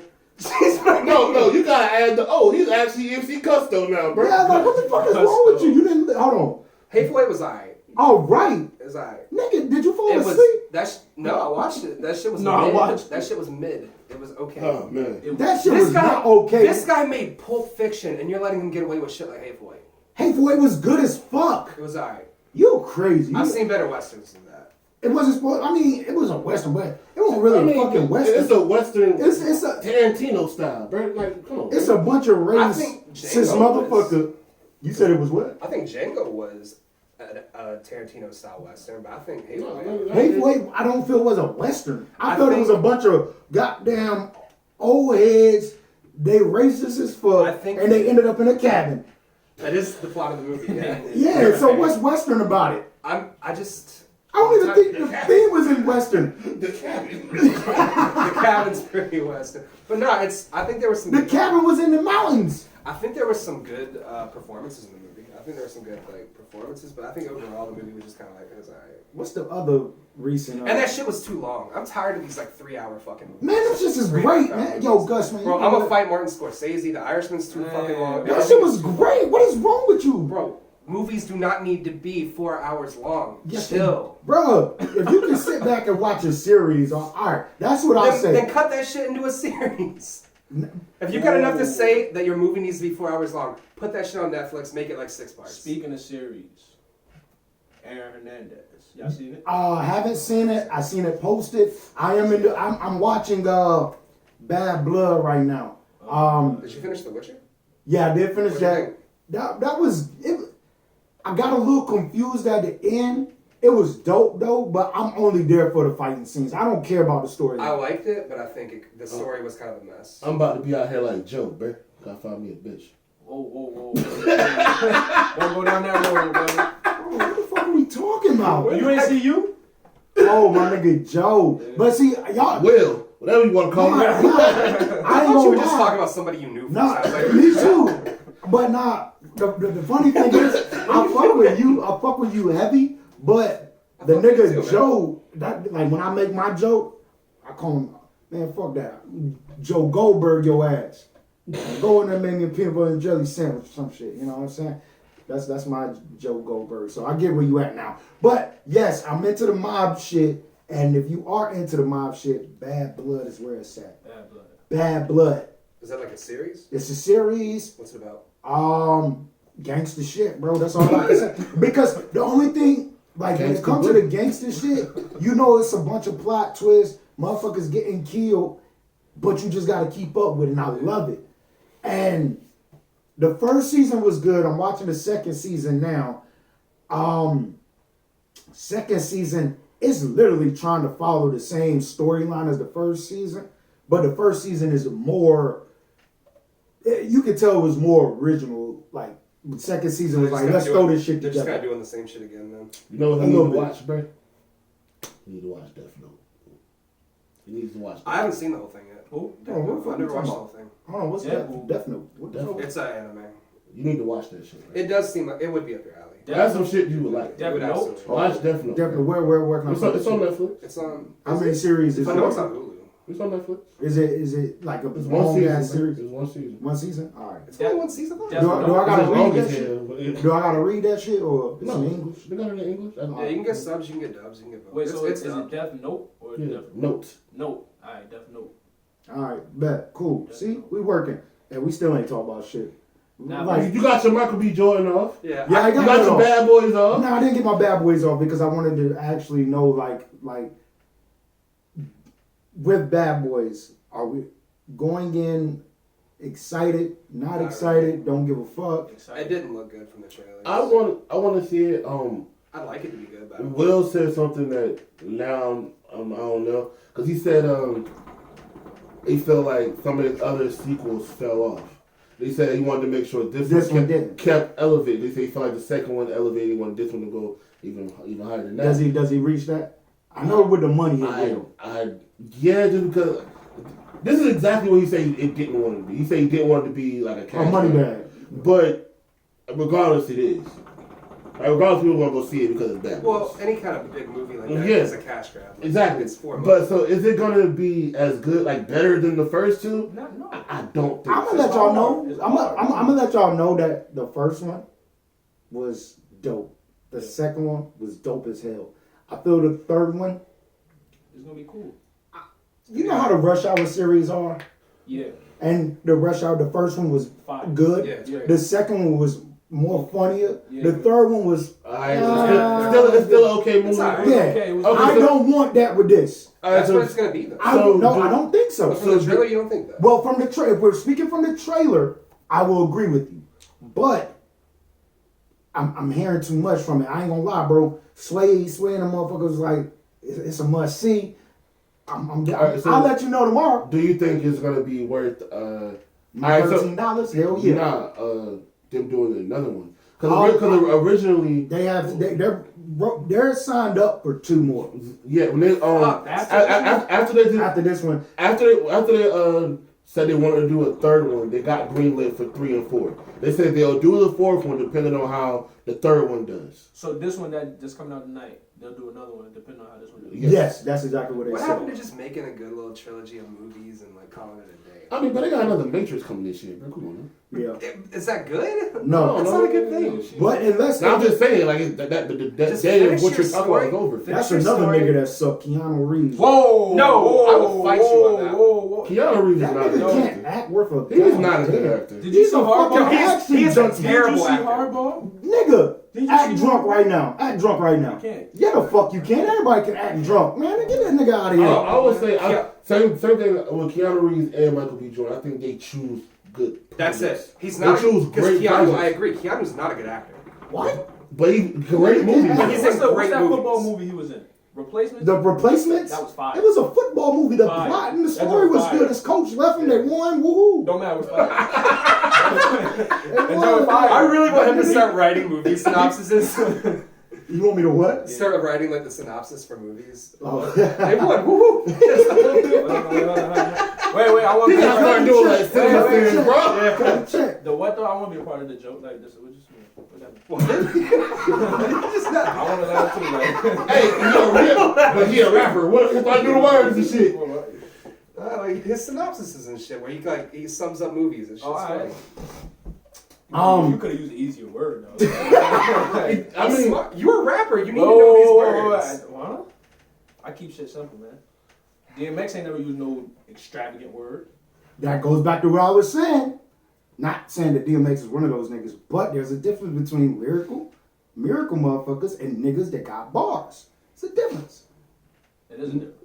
No, you gotta add the. Oh, he's actually MC Custo now, bro. yeah, like what the fuck is wrong with you? You didn't. Hold on. Hateful Eight was alright. All right, It was alright. nigga, did you fall It was asleep? no, I watched it. That shit was No, I mid. watched That shit was mid. It was okay. Oh man. That shit was not okay. This guy made Pulp Fiction, and you're letting him get away with shit like Hateful Eight. Hateful Eight was good as fuck. It was alright. You crazy. I've seen better westerns than that. It wasn't supposed. I mean, it was a western, but it wasn't really a fucking western. It's a Western. It's a Tarantino style, bro. Like, come on. it's a bunch of I think racist Django motherfucker. You said it was what? I think Django was a Tarantino style western, but I think Hateful Eight. No, Hateful Eight, I don't feel was a western. I I felt it think- was a bunch of goddamn old heads. They racist as fuck, I think- and they ended up in a cabin. That is the plot of the movie. Yeah. Yeah. So what's western about it? I just I don't even think the theme was in western. The cabin. the cabin's pretty western, but no, I think there was some. The cabin was in the mountains. I think there were some good performances in the movie. I think there were some good performances, but I think overall the movie was just kind of like it was alright. What's the other recent? And that shit was too long. I'm tired of these 3-hour fucking movies. Man, that shit is great, man. Yo, Gus, man. Bro, you I'm know gonna what? fight Martin Scorsese. The Irishman's too fucking long. That shit was great. What is wrong with you, Bro, movies do not need to be 4 hours long. Yes, Chill. Bro, if you can sit back and watch a series on art, that's what I say. Then cut that shit into a series. If you got enough to say that your movie needs to be 4 hours long, put that shit on Netflix, make it 6 parts. Speaking of series, Aaron Hernandez. Y'all seen it? Haven't seen it. I seen it posted. I'm watching Bad Blood right now. Did you finish The Witcher? Yeah, I did finish What do you that. think? That was it. I got a little confused at the end. It was dope though, but I'm only there for the fighting scenes. I don't care about the story. I liked it, but I think the story was kind of a mess. I'm about to be out here like Joe, bro. Gotta find me a bitch. Whoa. Don't go down that road, buddy. Bro, what the fuck are we talking about? You ain't see you? Oh, my nigga Joe. But see, y'all. Will, whatever you want to call me. I ain't I thought you gonna were just lie. talking about somebody you knew. Nah, Sounds like- me too. But nah, the funny thing is, I fuck with you. I fuck with you heavy. But the fuck with you nigga too, man. Joe, that like when I make my joke, I call him, man, fuck that. Joe Goldberg your ass. Go in there and make me a peanut butter and jelly sandwich or some shit. You know what I'm saying? That's my Joe Goldberg. So I get where you at now. But yes, I'm into the mob shit. And if you are into the mob shit, Bad Blood is where it's at. Bad blood. Bad Blood. Is that like a series? It's a series. What's it about? Gangster shit, bro. That's all I can say. Because the only thing, like when it comes to the gangster shit, you know it's a bunch of plot twists, motherfuckers getting killed. but you just got to keep up with it, and I love it. And the first season was good. I'm watching the second season now. Second season is literally trying to follow the same storyline as the first season, but the first season is more. You could tell it was more original. Like the second season was like, let's throw this shit They're together. just kind of doing the same shit again, then. You know what A you need little to bit. watch, bro? You need to watch Death Note. You need to watch Death I haven't seen the whole thing yet. Who? Oh, what the fuck I've you never watched the talking whole thing. Hold on, what's Yeah, that? well, Death Note. What the Death fuck? Note. It's an anime. You need to watch that shit. Bro. It does seem like it would be up your alley. That's some shit you would like. It would Death Note? absolutely. Watch Death Note. Death Note. bro. Where can I It's find on, it's this on shit? Netflix. It's on. How many series is I it? know it's on Hulu. It's on Netflix. Is it like a It's one long season. ass bro. series? It's one season. One season? All right. It's only one season. though? Death Do I Note. gotta It's read long that as shit? hell, but it- Do I gotta read that shit or it's No, in English? They got it in English. Yeah, you can get subs, you can get dubs, you can get both. Wait, so it's is it dubbed. Death Note or Yeah, Death Note. Note? Alright, Death Note. All right, bet. Cool. Death See, Note. we working. And we still ain't talking about shit. Nah, Like, You got your Michael B. Jordan off. Yeah. yeah, I You got, got it your off. Bad Boys off. No, I didn't get my bad boys off because I wanted to actually know, like with Bad Boys, are we going in excited, not excited, don't give a fuck? It didn't look good from the trailers. I want to see it. I'd like it to be good, but Will said something that now I don't know, because he said he felt like some of his other sequels fell off. They said he wanted to make sure this one one didn't. kept elevated. They say he felt like the second one elevated. He wanted this one to go even higher than that. Does he reach that? I know with the money it will. Yeah, just because this is exactly what he said it didn't want it to be. He said he didn't want it to be like a cash A money grab. bag. But regardless, it is. Like, regardless, people want to go see it because it's Bad Boys. well, any kind of big movie like that Yeah. is a cash grab. Like, Exactly. It's for money. But so is it gonna be as good, like better than the first two? No. I don't think I'm so. gonna let y'all know. It's I'm hard. gonna let y'all know that the first one was dope. The second one was dope as hell. I feel the third one. It's gonna be cool. You know how the Rush Hour series are, Yeah. and the Rush Hour. The first one was Fine. good. Yeah, it's Yeah. great. The second one was more funnier. Yeah. The third one was. It's still an okay movie. It's alright. Yeah. Okay, it was Okay, I so- don't want that with this. That's so- what it's gonna be though. I So, no, do- I don't think so. But from the trailer, you don't think that? Well, from the trailer, if we're speaking from the trailer, I will agree with you. But I'm hearing too much from it. I ain't gonna lie, bro. Swaying the motherfuckers like it's a must see. Alright, so- I'll let you know tomorrow. Do you think it's gonna be worth My alright, so- $13? Hell yeah. them doing another one? Because originally, They're signed up for two more yeah, when they after they did after this one. after they said they wanted to do a third one, they got greenlit for 3 and 4. They said they'll do the fourth one depending on how the third one does. So this one that just coming out tonight, they'll do another one depending on how this one does. Yes, that's exactly what they What said. happened to just making a good little trilogy of movies and like calling it a day? I mean, but they got another Matrix coming this year, bro. Come on, man. Yeah. Is that good? No, That's not a good thing. but unless Now, I'm they- just saying, like that Just day of finish what your you're talking about is story. over. Finish that's your another story. nigga that sucked, Keanu Reeves. Whoa! No, I will fight you on that. Whoa! Keanu Reeves is That not a nigga good can't actor. act worth a He's damn not a good damn. actor. Did you He's see a fucking Hardball? action He's a junkie. terrible Did you see actor. Hardball? Nigga, Did you act see drunk Hardball? right now. Act drunk right now. You can't. Yeah, the fuck you can. Everybody can act drunk, man. Get that nigga out of here. I would say Yeah. same thing with Keanu Reeves and Michael B. Jordan. I think they choose good. That's projects. it. He's They not. choose Because great Keanu, projects. I agree. Keanu's not a good actor. What? But he great movies. But he's What's in what's great that movies. football movie he was in? Replacement? The Replacements? That was fire. It was a football movie. The Fire. plot and the That's story a was fire. good. His coach left him. They won. Woohoo. Don't matter. It was fire. They And won. Joe Fire. I really want him to start writing movie synopsises. You want me to what? Start writing like the synopsis for movies. Oh. Everyone, woohoo! Wait, I want He to be got a part started of doing the like joke. cinema series, bro. Cut the check. The what though? I want to be a part of the joke. Like this. What you mean? I want to learn too. Like, Hey, but he a rapper. What if I do the words and shit? Like his synopsises and shit, where he sums up movies and shit. Oh, alright. Um, you could have used an easier word though. I mean, you're a rapper. You need to know these words. Whoa. I keep shit simple, man. DMX ain't never used no extravagant word. that goes back to what I was saying. Not saying that DMX is one of those niggas, but there's a difference between miracle motherfuckers and niggas that got bars. It's a difference. It is a difference.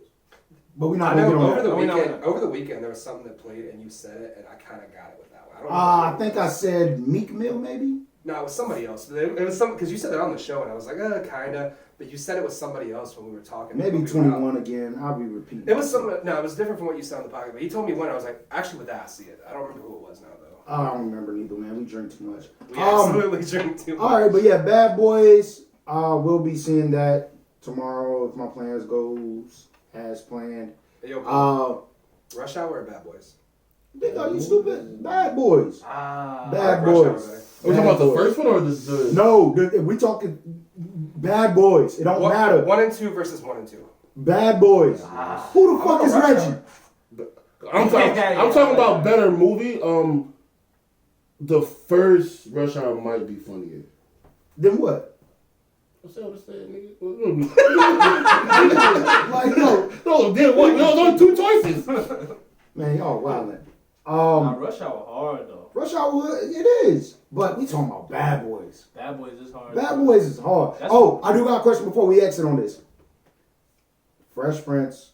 But we're I not gonna know get on over that. the We know weekend. that. Over the weekend, there was something that played, and you said it, and I kind of got it with that one. I don't know. I think I said Meek Mill, maybe. No, it was somebody else. It was some because you said it on the show, and I was like, kinda. But you said it was somebody else when we were talking. Maybe when we were out. 21 again. I'll be repeating. It was some. No, it was different from what you said on the podcast. But he told me when I was like, actually, with that, I see it. I don't remember who it was now though. I don't remember neither, man. We drink too much. We absolutely drink too much. All right, but yeah, Bad Boys. We'll be seeing that tomorrow if my plans goes as planned. Hey, yo, Uh, Rush Hour or Bad Boys? Are you stupid? Bad Boys. Ah. Bad Rush Hour Boys. better. Are we talking about the first one or the? No, we talking Bad Boys. It don't matter. 1 and 2 versus 1 and 2. Bad Boys. Who the fuck is Rush Reggie? I'm talking about better movie. The first Rush Hour might be funnier. Then what? What's that? Nigga? Like no, No, then what? No, only two choices. man, y'all wildin'. Nah, Rush Hour hard though. Rush Hour, it is, but we talking about Bad Boys. Bad Boys is hard. Bad Boys is hard. That's- I do got a question before we exit on this. Fresh Prince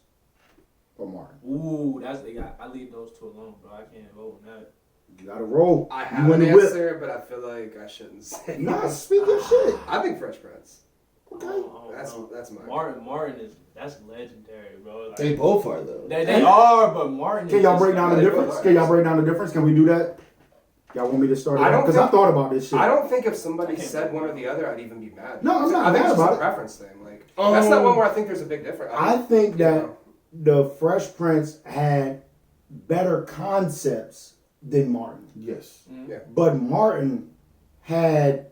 or Martin? Ooh, I leave those two alone, bro. I can't vote on that. You gotta roll. I You have win an the whip. answer, but I feel like I shouldn't say. Nah, speak your shit. I think Fresh Prince. Okay. That's mine. That's legendary, bro. Like, They both are though. they are, but Martin. Can is y'all just- break down the difference? Can y'all break down the difference? Can we do that? Y'all want me to start it? I don't Because I think- thought about this shit. I don't think if somebody said one or the other, I'd even be mad. No, I'm not I think mad it's just about a it. preference thing. Like that's not one where I think there's a big difference. I think you that know. the Fresh Prince had better concepts than Martin. Yes. But Martin had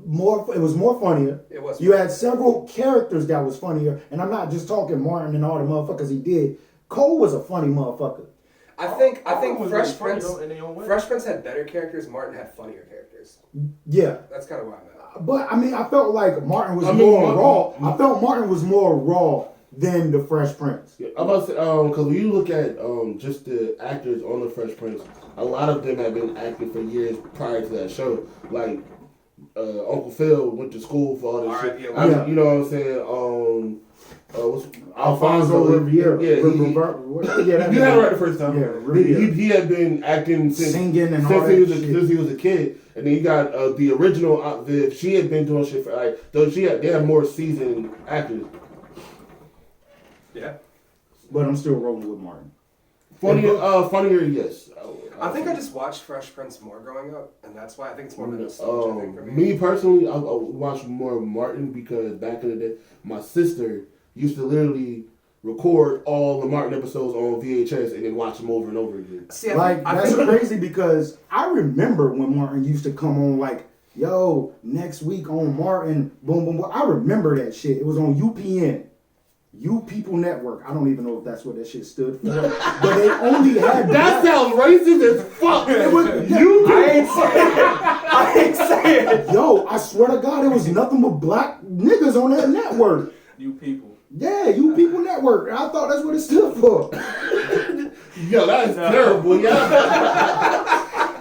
more. It was more funnier. It was. You had several characters that was funnier, and I'm not just talking Martin and all the motherfuckers he did. Cole was a funny motherfucker. I think was Fresh really funny, Prince. though, in their own way. Fresh Prince had better characters. Martin had funnier characters. Yeah, That's kind of why I'm at. but I mean, I felt like Martin was I mean, more Martin- raw. I felt Martin was more raw than the Fresh Prince. Yeah, I'm about to say, because when you look at just the actors on the Fresh Prince, a lot of them have been acting for years prior to that show. Like Uncle Phil went to school for all this R.I.P. shit. Yeah. You know what I'm saying? What's Alfonso Riviera. Yeah, Yeah, you had it right the first time. Yeah, Riviera. He had been acting since Singing and all since that he was shit. since he was a kid, and then you got the original Aunt Viv. She had been doing shit for like though they had more seasoned actors. Yeah. But I'm still rolling with Martin. Funnier, yes. I think I just watched Fresh Prince more growing up, and that's why I think it's more of a nostalgia thing for me. Me personally, I watch more of Martin because back in the day, my sister used to literally record all the Martin episodes on VHS and then watch them over and over again. See, Like, I that's think crazy because I remember when Martin used to come on like, yo, next week on Martin, boom, boom, boom. I remember that shit. It was on UPN. You People Network. I don't even know if that's what that shit stood for. But they only had That sounds racist as fuck. It was, I ain't saying. yo, I swear to God, it was nothing but black niggas on that network. You people. Yeah, You People Network. I thought that's what it stood for. Yo, that is terrible, yeah.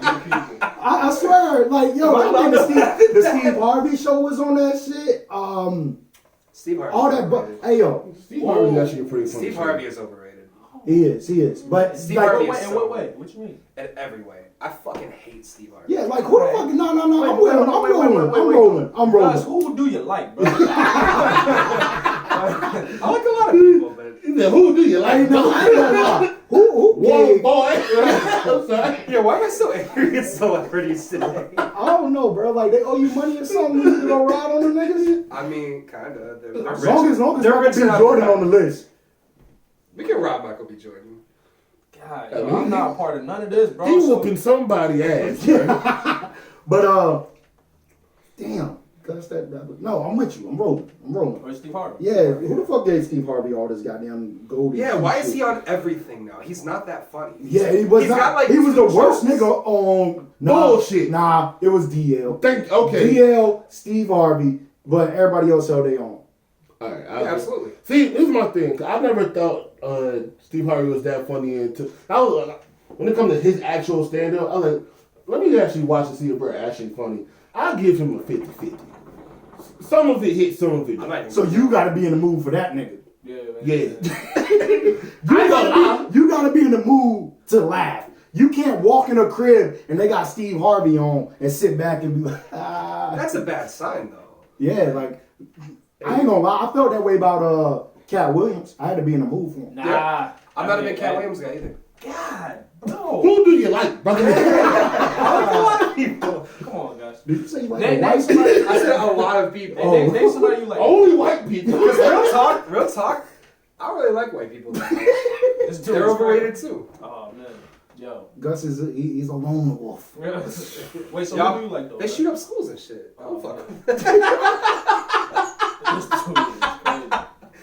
You people. I swear, like, yo, I think the Steve Harvey show was on that shit. Steve Harvey. All that, but hey, yo, Steve Harvey's actually a pretty funny. Steve Harvey is overrated he is. But Steve like, Harvey Wait, is in what way? What you mean? in every way. I fucking hate Steve Harvey. yeah, like who the fuck? No, I'm rolling. I'm Guys, rolling. who do you like, bro? I like a lot of people, but Yeah, who do you like? No, I ain't gonna lie. Who Whoa, gave? boy. I'm sorry. yeah, why am I so angry at celebrities today? I don't know, bro. Like they owe you money or something. You go ride on them niggas. I mean, kinda. They're As rich. long as They're Michael rich B. enough Jordan to- on the list. We can rob Michael B. Jordan. God, I mean, I'm not a part of none of this, bro. He so- whooping somebody ass. Bro. But damn, that's that. No, I'm with you. I'm rolling. Or Steve Harvey. Yeah, who the fuck gave Steve Harvey all this goddamn gold? Yeah, why is he on everything now? He's not that funny. Yeah, he was He's not. got, like, he was the two worst shows. nigga on Bullshit. Nah, it was DL. Okay. DL, Steve Harvey, but everybody else held their own. All right. Yeah, absolutely. See, this is my thing. 'Cause I never thought Steve Harvey was that funny until when it comes to his actual stand-up, I was like, let me actually watch and see if we're actually funny. I'll give him a 50-50. Some of it hits, some of it I'm don't. not even So you got to be in the mood for that nigga. Yeah, man. Yeah. You gotta be in the mood to laugh. You can't walk in a crib and they got Steve Harvey on and sit back and be like, ah. That's a bad sign, though. Yeah, like, I ain't gonna lie. I felt that way about Cat Williams. I had to be in the mood for him. Nah. Yeah. I'm not a big Cat Williams guy either. God, bro. Who do you like, brother? I like a lot of people. Come on, guys. Did you say you like Name white somebody. I said a lot of people. Hey, name somebody you like. Only white people. Because real talk, I don't really like white people that much. It's too They're much. overrated too. Oh man, yo. Gus he's a lone wolf. Wait, so Y'all, who do you like though? they shoot up schools and shit. I don't fuck with This dude is crazy.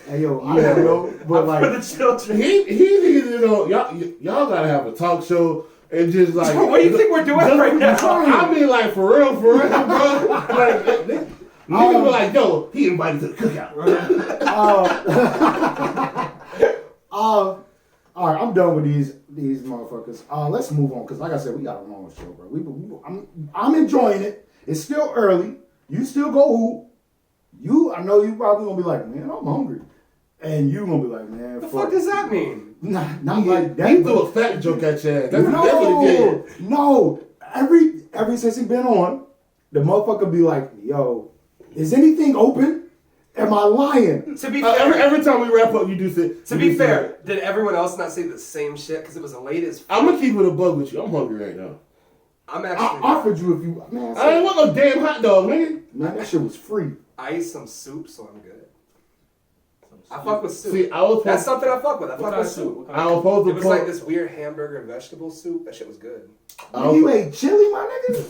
Hey yo, I don't know, but like, the children. He needs to know. Y'all gotta have a talk show and just like. What do you think we're doing right now? I mean, like for real, bro. Like, niggas be like, yo, he invited to the cookout. all right, I'm done with these motherfuckers. Let's move on because, like I said, we got a long show, bro. I'm enjoying it. It's still early. You still go hoop. I know you probably gonna be like, man, I'm hungry, and you gonna be like, man, The fuck does that mean? Not like that. He threw a fat joke at your ass. That's what he did. No. Every since he been on, the motherfucker be like, yo, is anything open? Am I lying? To be fair, Every time we wrap up, you do say. to be fair, did everyone else not say the same shit? Because it was late as fuck. I'm gonna keep it a bug with you. I'm hungry right now. I'm I actually. offered you if you, man. I ain't want no damn hot dog, nigga. Man, that shit was free. I ate some soup, so I'm good. I fuck with soup. See, I was That's supposed, something I fuck with. I What fuck kind with of soup? soup. What kind I of was supposed It to was put. like this weird hamburger and vegetable soup. That shit was good. You ate chili, my nigga?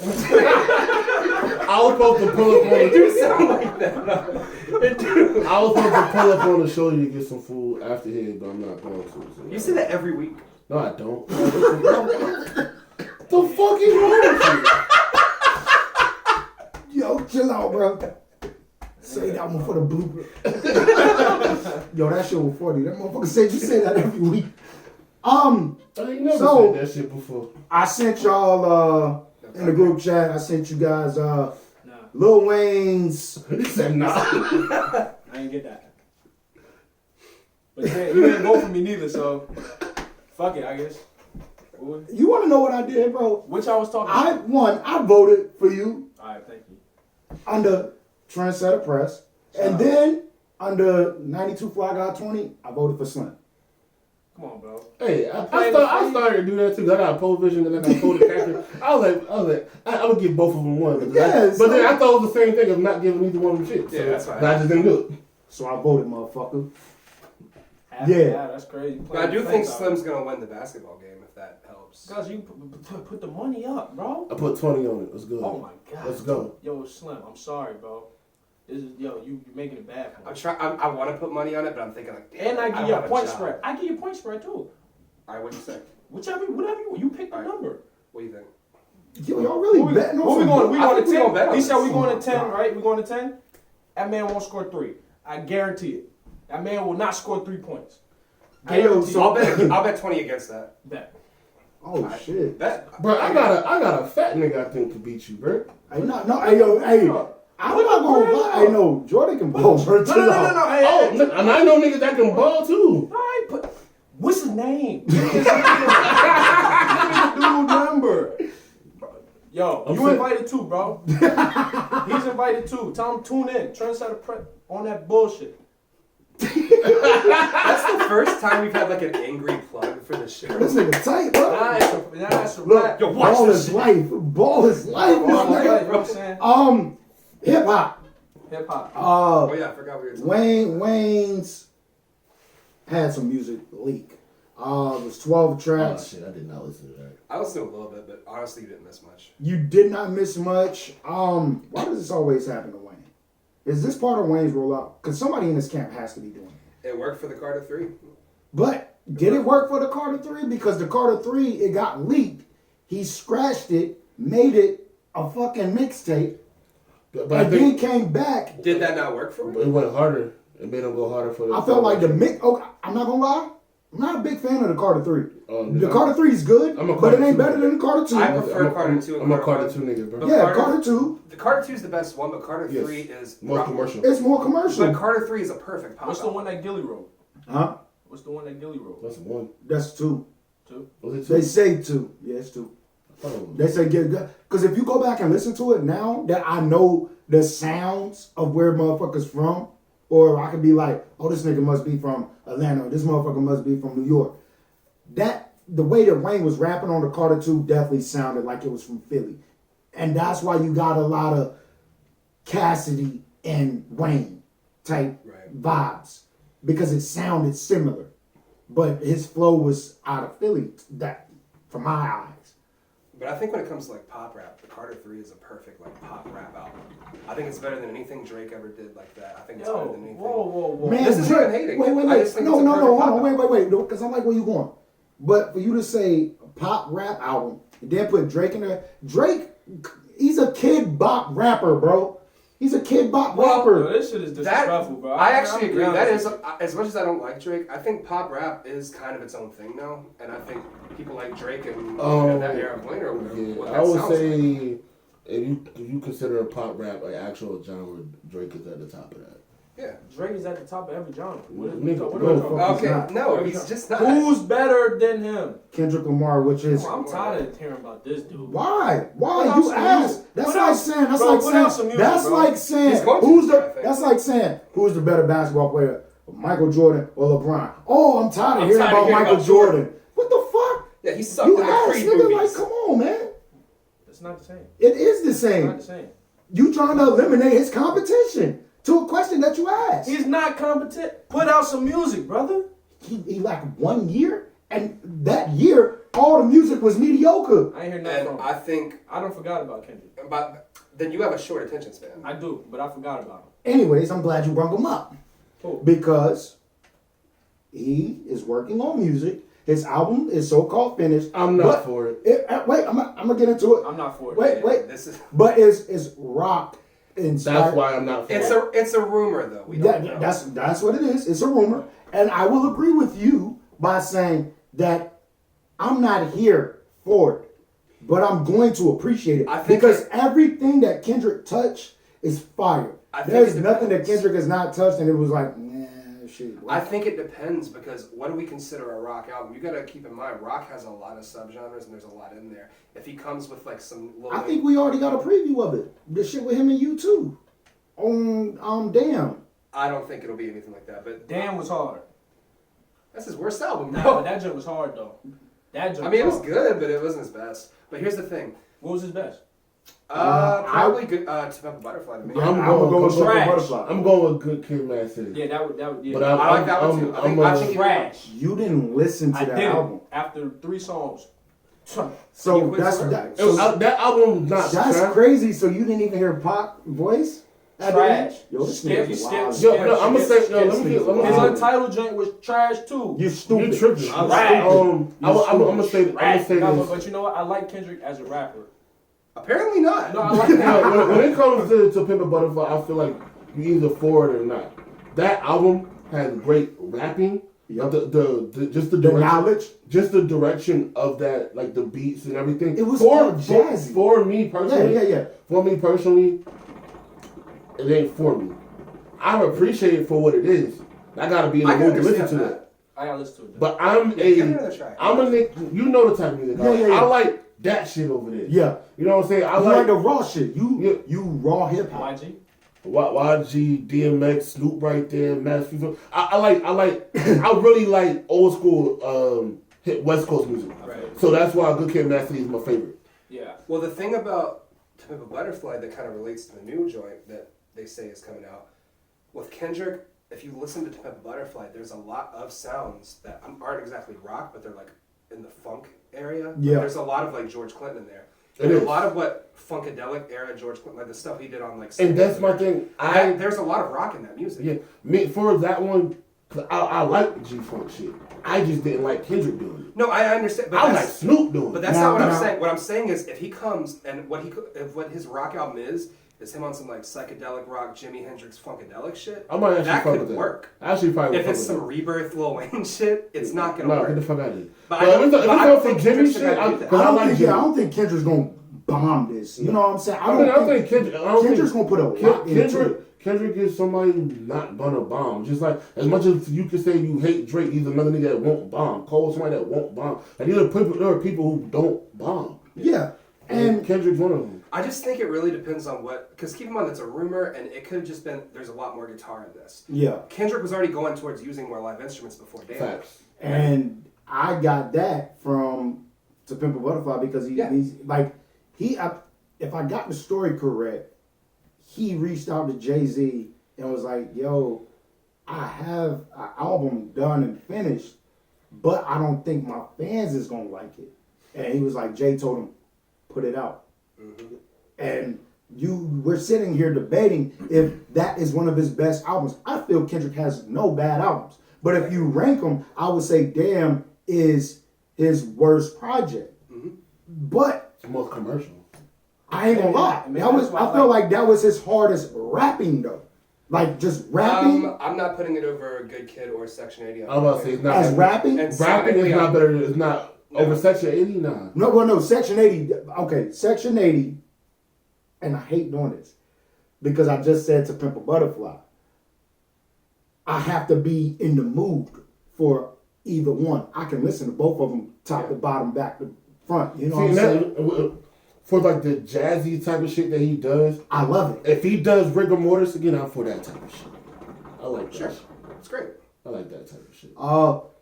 I was supposed to pull up on. It do sound like that. It do. I was supposed to pull up on the show to get some food after here, but I'm not going to. So. You say that every week. No, I don't. The fuck is wrong with you? Yo, chill out, bro. Say that one for the blooper. Yo, that shit was 40. That motherfucker said you say that every week. I ain't never So- said that shit before. I sent y'all in the group chat. I sent you guys Nah, Lil Wayne's. He said nah. I ain't get that. But you didn't vote for me neither, so fuck it, I guess. You want to know what I did, bro? Which I was talking about. I voted for you Alright, thank you. under Trendsetter Press, and then under 92 Fly Guy 20, I voted for Slim. Come on, bro. Hey, I started to do that too. I got a pole vision and I got pole detector. I was like, I would give both of them one. Yes. But then I thought it was the same thing of not giving either one of them shit. Yeah, So that's fine. I just didn't do it. So I voted, motherfucker. Yeah, that's crazy. But I do think Slim's gonna win the basketball game if that helps. Guys, you put the money up, bro. I put 20 on it. Let's go. Oh my god. Let's go. Yo, Slim, I'm sorry, bro. This is you're making it bad for me. I want to put money on it, but I'm thinking like, damn, And I give don't you a have point job. spread. I give you a point spread too. All right, what do you say? Whatever you pick the Alright. number. What do you think? Yo, y'all really betting on What we some- going? We I going think to we 10. gonna bet on He said this. we going to 10, God. right? We going to 10. That man won't score 3. I guarantee it. That man will not score 3 points. Hey, yo, Guarantee so- it. I'll bet 20 against that. Bet. Oh, shit. Bet. Bro, I got a fat nigga I think could beat you, bro. Hey, no, hey, yo, hey. I'm not gonna lie. Hey, no, Jordan can ball. No. Hey, Oh, hey. and I know niggas that can ball too. All right, but what's his name? Give me his dude number. Yo, I'm you saying- invited too, bro. He's invited too. Tell him tune in. Trendsetter Prep on that bullshit. That's the first time we've had like an angry plug for the show. This nigga tight, bro. Nah, it's a Look, rap. Yo, watch ball this is shit. life. Ball is life, All my right, you know nigga. what I'm saying? Hip hop. Hip hop. Oh yeah, I forgot we were talking. Wayne's had some music leak. It was 12 Oh tracks. shit, I did not listen to that. I listened to a little bit, but honestly, you didn't miss much. You did not miss much. Why does this always happen to Wayne? Is this part of Wayne's rollout? Because somebody in this camp has to be doing it. It worked for the Carter 3. But did it work for the Carter 3? Because the Carter 3, it got leaked. He scratched it, made it a fucking mixtape, But I and then think came back. Did that not work for me? it went harder. It made them go harder for the. I felt like the mix. Oh, I'm not gonna lie. I'm not a big fan of the Carter 3. The I'm- Carter 3 is good, I'm a but Carter it ain't 2 better nigga. than the Carter 2. I prefer Carter 2 and I'm a Carter Carter 1. 2 nigga, bro. But Yeah, Carter 2. The Carter 2 is the best one, but Carter Yes. 3 is More commercial. It's more commercial. But Carter 3 is a perfect pop What's the album. one that Gilly wrote? Huh? What's the one that Gilly wrote? That's one. That's 2. Was it two? They say 2. Yeah, it's 2. Oh. They say get because if you go back and listen to it now that I know the sounds of where motherfuckers from, or I could be like, oh, this nigga must be from Atlanta, or this motherfucker must be from New York. That the way that Wayne was rapping on the Carter 2 definitely sounded like it was from Philly, and that's why you got a lot of Cassidy and Wayne type vibes because it sounded similar, but his flow was out of Philly. That, from my eyes. But I think when it comes to like pop rap, the Carter 3 is a perfect like pop rap album. I think it's better than anything Drake ever did like that. I think it's better than anything. Whoa. Man, This is not hating. Wait. I just think No, it's a hold perfect pop on. album. Wait. Because I like where you're going. But for you to say pop rap album, and then put Drake in there, Drake, he's a kid bop rapper, bro. He's a kid bop rapper. Yo, this shit is disrespectful, bro. I actually agree. I'm That down is, with as much as I don't like Drake, I think pop rap is kind of its own thing now, and I think people like Drake and that era of Wayne or whatever. Yeah, what I that would sounds say like. if you consider pop rap an actual genre, Drake is at the top of that. Yeah. Drake is at the top of every genre. What are we Nigga, talking no, about? He's Okay, not. no, he's just not. Who's better than him? Kendrick Lamar, which is Come on, I'm tired of hearing about this dude. why? Put Why out you some ask? music. That's Put like out- saying. That's bro, like put saying. out some music, That's bro. like saying. He's going to, Who's I the? think. That's like saying who's the better basketball player, Michael Jordan or LeBron? Oh, I'm tired of I'm hearing tired of about hearing Michael about Jordan. What the fuck? Yeah, he sucked You in the ask, Creed nigga, movies. like, come on, man. It's not the same. It is the It's not same. the same. You trying to eliminate his competition to a question that you asked. He's not competent. Put out some music, brother. He like 1 year, and that year all the music was mediocre. I ain't hear nothing And from him. I think, I don't forgot about Kendrick. but then you have a short attention span. I do, but I forgot about Anyways, I'm glad you brought him up Who? because he is working on music. His album is so-called finished. I'm not for it. Wait, I'm gonna get into him. it. I'm not for it. Wait. This is. But it's rock inspired. That's why I'm not for it. It's a rumor though. We don't know. That's what it is. It's a rumor, and I will agree with you by saying that I'm not here for it, but I'm going to appreciate it I think because everything that Kendrick touched is fire. I think There's it nothing that depends. Kendrick has not touched, and it was like, nah, shit. I think it depends because what do we consider a rock album? You gotta keep in mind, rock has a lot of subgenres and there's a lot in there. If he comes with like some little, I think we already got a preview of it. The shit with him and you too. On Damn. I don't think it'll be anything like that. But Damn was hard. that's his worst album, Nah, bro. but that joint was hard though. That joint. I mean, it was hard. good, but it wasn't his best. But here's the thing. What was his best? Probably good. To Pimp a Butterfly to me. I'm I'm going going with with Trash. Butterfly. I'm going with Good Kid, Mad City. Yeah, that would. Yeah. But I like that one too. I think trash. You didn't listen to I that did album. after 3 songs. So You quit that's swearing. that, It was, so that album was not that's trash. crazy. So you didn't even hear Pac voice? at the end? Trash. Yo, this Skip, nigga's skip, wild. skip. Yo, no, I'm gonna say, yo, let me His His Wow. Untitled joint was trash too. You stupid. You tripping? I'm Trash. stupid. I'm gonna say Trash. this. No, but you know what? I like Kendrick as a rapper. Apparently not. No, I like You that. know, when it comes to Pimp a Butterfly, I feel like you either for it or not. That album has great rapping. Yep. The just the The direction, knowledge. just the direction of that, like the beats and everything. It was for all jazzy. For me personally. Yeah. For me personally, it ain't for me. I appreciate it for what it is. I gotta be in the I can mood to listen understand to that. it. I gotta listen to it. But I'm Yeah, give it another try. I'm a nigga. You know the type of music. Yeah. I like that shit over there. Yeah. You know what I'm saying? I You like like the raw shit. You raw hip hop. YG. YG, DMX, Snoop right there, Mass Fusion. I like I really like old school West Coast music. Right. So that's why Good Kid, Mad City is my favorite. Yeah. Well, the thing about To Pimp a Butterfly that kind of relates to the new joint that they say is coming out, with Kendrick, if you listen to Pimp a Butterfly, there's a lot of sounds that aren't exactly rock, but they're like in the funk area. Like, Yeah. there's a lot of like George Clinton in there. It And a is. lot of what Funkadelic era George Clinton, like the stuff he did on like. And that's my thing. There's a lot of rock in that music. Yeah, me for that one, 'cause I like G Funk shit. I just didn't like Kendrick doing it. No, I understand. But I like that's- Snoop doing But it. that's Now- not what now- I'm saying. What I'm saying is, if he comes and what his rock album is him on some like psychedelic rock, Jimi Hendrix funkadelic shit. I might actually that fuck could with that. work. I actually probably If would it's fuck with some Rebirth Lil Wayne shit, it's not gonna No, work. get the fuck out of here. But But I don't- if it's but I on don't some think Jimmy Kendrick's shit, gonna do I that. I like don't Jimmy. think Kendrick's gonna bomb this. You know what I'm saying? I don't think Kendrick. I don't Kendrick's think, gonna put a lot into it. Kendrick is somebody who's not gonna bomb. Just like as much as you can say you hate Drake, he's another nigga that won't bomb. Cole's somebody that won't bomb. Like there are people who don't bomb. Yeah. And Kendrick's one of them. I just think it really depends on what, because keep in mind that's a rumor, and it could have just been there's a lot more guitar in this. Yeah. Kendrick was already going towards using more live instruments before Damn. Facts. And I got that from To Pimp a Butterfly because he's like if I got the story correct, he reached out to Jay-Z and was like, "Yo, I have an album done and finished, but I don't think my fans is gonna like it." And he was like, Jay told him, "Put it out." Mm-hmm. And we're sitting here debating if that is one of his best albums. I feel Kendrick has no bad albums, but if you rank them, I would say Damn is his worst project. Mm-hmm. But the most commercial. I ain't gonna lie. I feel like that was his hardest rapping though. Like just rapping. I'm not putting it over Good Kid or Section 80. I'm about to say it's not as rapping. And rapping is not better. It's not over Section 80. Nah. No. Section 80. Okay, Section 80. And I hate doing this because I just said To Pimp a Butterfly. I have to be in the mood for either one. I can listen to both of them, top to bottom, back to front. You know what I'm saying? For like the jazzy type of shit that he does, I love it. If he does rigor mortis again, I'm for that type of shit. I like that. Sure, shit. it's great. I like that type of shit.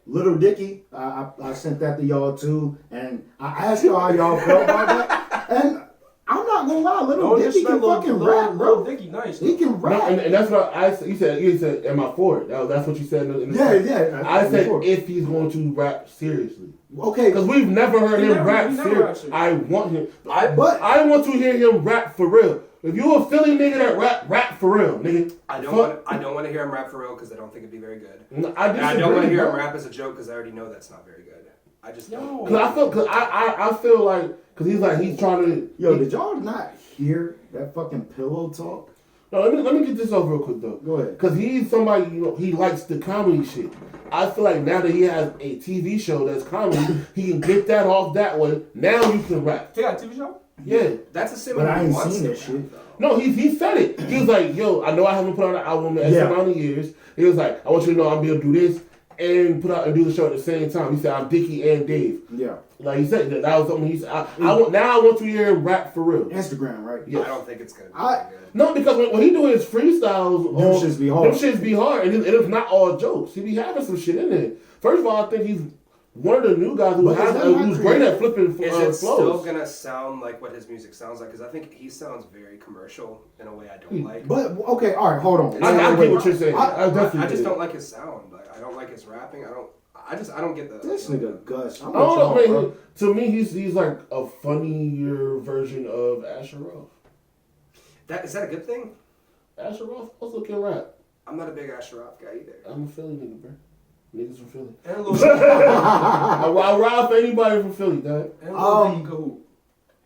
Little Dicky, I sent that to y'all too, and I asked y'all how y'all felt about that, and I'm not gonna lie, Little Dicky can fucking rap, bro. Little Dicky, nice. He can rap, no, and that's what I said. You said, "Am I for it?" That's what you said. In the yeah. I said if he's going to rap seriously. Okay, because we've never heard him rap seriously. I want him. I want to hear him rap for real. If you a Philly nigga that rap for real, nigga. I don't want to hear him rap for real because I don't think it'd be very good. No, I don't want to hear him rap as a joke because I already know that's not very good. I just don't. Cause I feel like he's trying to. Yo, did y'all not hear that fucking pillow talk? No, let me get this off real quick though. Go ahead. Cause he's somebody, he likes the comedy shit. I feel like now that he has a TV show that's comedy, he can get that off that way. Now you can rap. He got a TV show? Yeah. That's a similar. But I ain't seen that shit. No, he said it. He was like, "Yo, I know I haven't put out an album in X amount of years." He was like, "I want you to know I'm able to do this and put out and do the show at the same time." He said, "I'm Dickie and Dave." Yeah. Like he said, that was something he said. I want to hear him rap for real. Instagram, right? Yeah. I don't think it's gonna be very good. No, because when he doing his freestyles, them shits be hard. Them shits be hard, and it's not all jokes. He be having some shit in there. First of all, I think he's one of the new guys who's great at flipping Is it flows. still gonna sound like what his music sounds like? Because I think he sounds very commercial in a way I don't like. But okay, all right, hold on. I get what you're saying. I just don't like his sound. Like I don't like his rapping. I don't get the. This nigga Gus. I don't know, man. To me, he's like a funnier version of Asher Roth. Is that a good thing? Asher Roth also can rap. I'm not a big Asher Roth guy either. I'm a Philly nigga, bro. Niggas from Philly. And a little I ride for anybody from Philly, dog. And a little Dicky can hoop.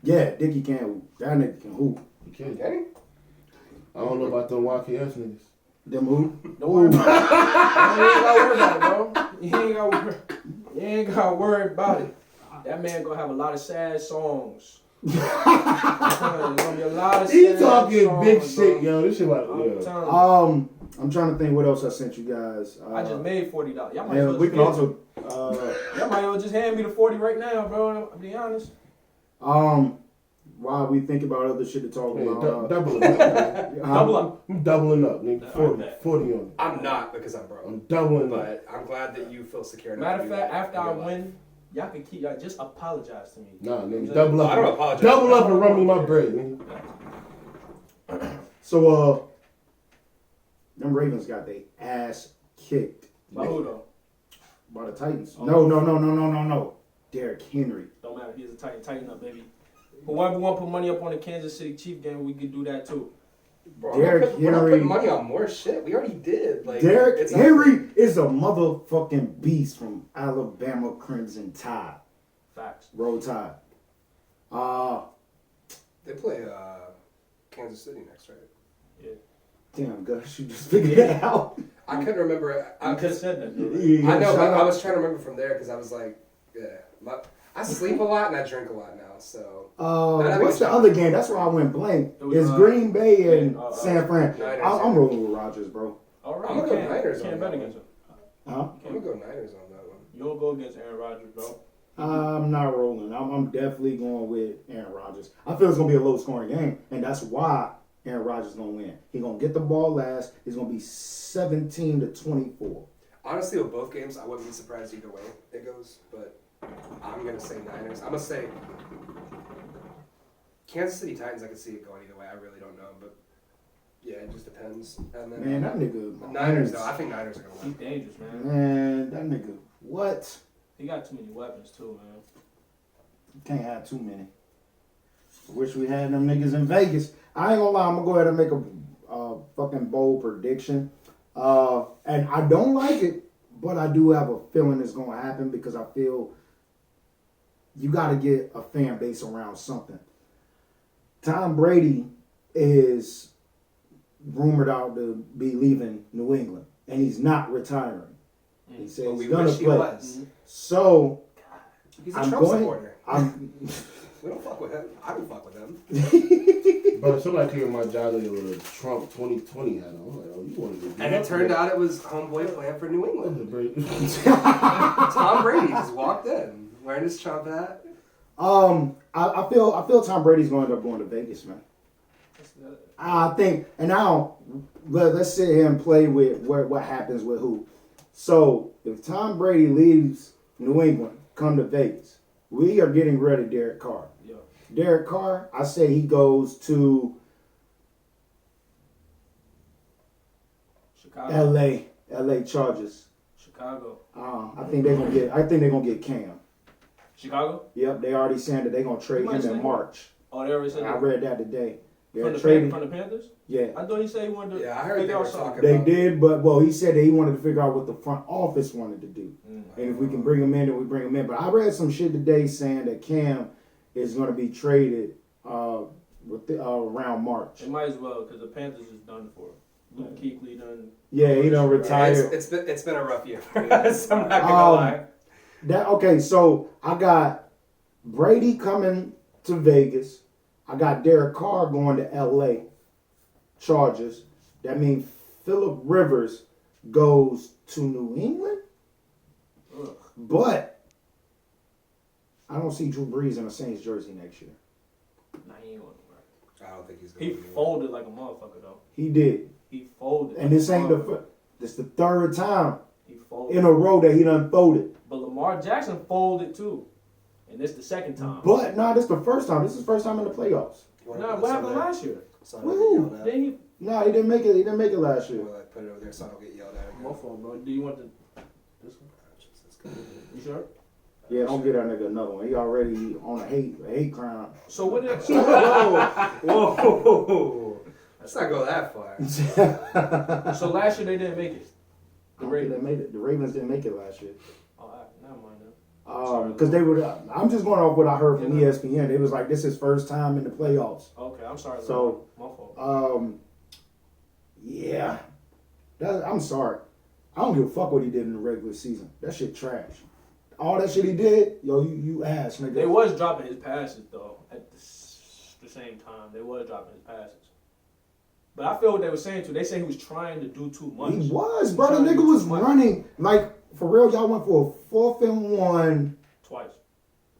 Yeah, Dickie can hoop. That nigga can hoop. You can. Can he? I don't know about them YKS niggas. Them hoop. Don't worry about it. You ain't gotta worry about it. That man gonna have a lot of sad songs. There's gonna be a lot of He sad talking songs, big bro. shit, yo. This shit about I'm trying to think what else I sent you guys. I just made $40. Y'all might Yeah, as well we just can also. y'all might as well just hand me the 40 right now, bro. I'll be honest. While we think about other shit to talk about. Double up. Double up. I'm doubling up, nigga. 40 on it. I'm not because I'm broke. I'm doubling up. But I'm glad that you feel secure. Matter of fact, after I win, y'all can keep. Y'all just apologize to me. Nah, nigga. Double up. I don't apologize. Double up and run me my bread, nigga. So, them Ravens got their ass kicked. By who though? By the Titans. No. Derrick Henry. Don't matter. He's a Titan. Tighten up, baby. Whoever want to put money up on the Kansas City Chiefs game, we could do that too. Bro, Derrick we're not Henry. putting money on more shit. We already did. Like Derrick Henry is a motherfucking beast from Alabama Crimson Tide. Facts. Roll Tide. They play Kansas City next, right? Yeah. Damn, Gus, you just figured it out. I couldn't remember. I could have said that. Though, right? Yeah, I know, shout but out. I was trying to remember from there because I was like, yeah. I sleep a lot and I drink a lot now, so. What's the other game? That's why I went blank. It's Green Bay and San Fran. I'm rolling with Rodgers, bro. All right, I'm gonna go Niners can't on bet that against him. Huh? I'm gonna go Niners on that one. You don't go against Aaron Rodgers, bro. I'm not rolling. I'm definitely going with Aaron Rodgers. I feel it's gonna be a low scoring game, and that's why Aaron Rodgers is gonna win. He's gonna get the ball last. He's gonna be 17-24. Honestly, with both games, I wouldn't be surprised either way it goes, but I'm gonna say Niners. I'm gonna say Kansas City Titans. I could see it going either way. I really don't know, but yeah, it just depends. And then Man, that nigga. Niners though. I think Niners are gonna He's win. dangerous, man. Man, that nigga. What? He got too many weapons too, man. You can't have too many. Wish we had them niggas in Vegas. I ain't gonna lie. I'm gonna go ahead and make a fucking bold prediction. And I don't like it, but I do have a feeling it's gonna happen because I feel you got to get a fan base around something. Tom Brady is rumored out to be leaving New England, and he's not retiring. He said But he's we gonna wish he play. was. So He's a I'm Trump going. supporter. We don't fuck with him. I don't fuck with him. But somebody came in my job today with a Trump 2020 hat on. I'm like, oh, you wanted to do And it turned out it was homeboy playing for New England. out. Tom Brady just walked in wearing his Trump hat. I feel Tom Brady's going to end up going to Vegas, man. I think, and now let's sit here and play with what happens with who. So if Tom Brady leaves New England, come to Vegas, we are getting rid of Derek Carr. Yeah. Derek Carr, I say he goes to Chicago. LA Chargers. Chicago. I think they're gonna get Cam. Chicago? Yep, they already saying that they're gonna trade You might him say in that. March. Oh, they already said I that. read that today. From They're the, trading. from the Panthers? Yeah, I thought he said he wanted to. Yeah, I heard they figure were out something. talking they about did, but well, he said that he wanted to figure out what the front office wanted to do, Mm. and if we can bring him in, then we bring him in. But I read some shit today saying that Cam is going to be traded around March. They might as well, because the Panthers is done for. Luke Kuechly done. Yeah, he don't retire. It's been a rough year for us. I'm not gonna lie. Okay, so I got Brady coming to Vegas. I got Derek Carr going to LA Chargers. That means Phillip Rivers goes to New England. Ugh. But I don't see Drew Brees in a Saints jersey next year. Nah, he ain't going nowhere. I don't think he's gonna. He be folded like a motherfucker, though. He did. He folded. And this ain't this the third time He folded. in a row that he done folded. But Lamar Jackson folded, too. And this the second time. But no, this is the first time. This is the first time in the playoffs. You wanna Nah, put what this happened on there? last year? So I Woo! don't get yelled at. Then he... No, he didn't make it. He didn't make it last year. Well, I put it over there so I don't get yelled at again. My fault, bro. Do you want the... This one? That's good. You sure? Yeah, don't get that nigga another one. He already on a hate crime. So what did... Whoa! Let's not go that far. So last year they didn't make it. The Ravens made it. The Ravens didn't make it last year. Oh, never mind then. Because they were. I'm just going off what I heard from ESPN. It was like this is first time in the playoffs. Okay, I'm sorry. So, my fault. Yeah, I'm sorry. I don't give a fuck what he did in the regular season. That shit trash. All that shit he did, yo, you ass nigga. They was dropping his passes though at the same time. They was dropping his passes. But I feel what they were saying too. They say he was trying to do too much. He was, bro. The nigga was running like for real. Y'all went for a 4th and 1. Twice.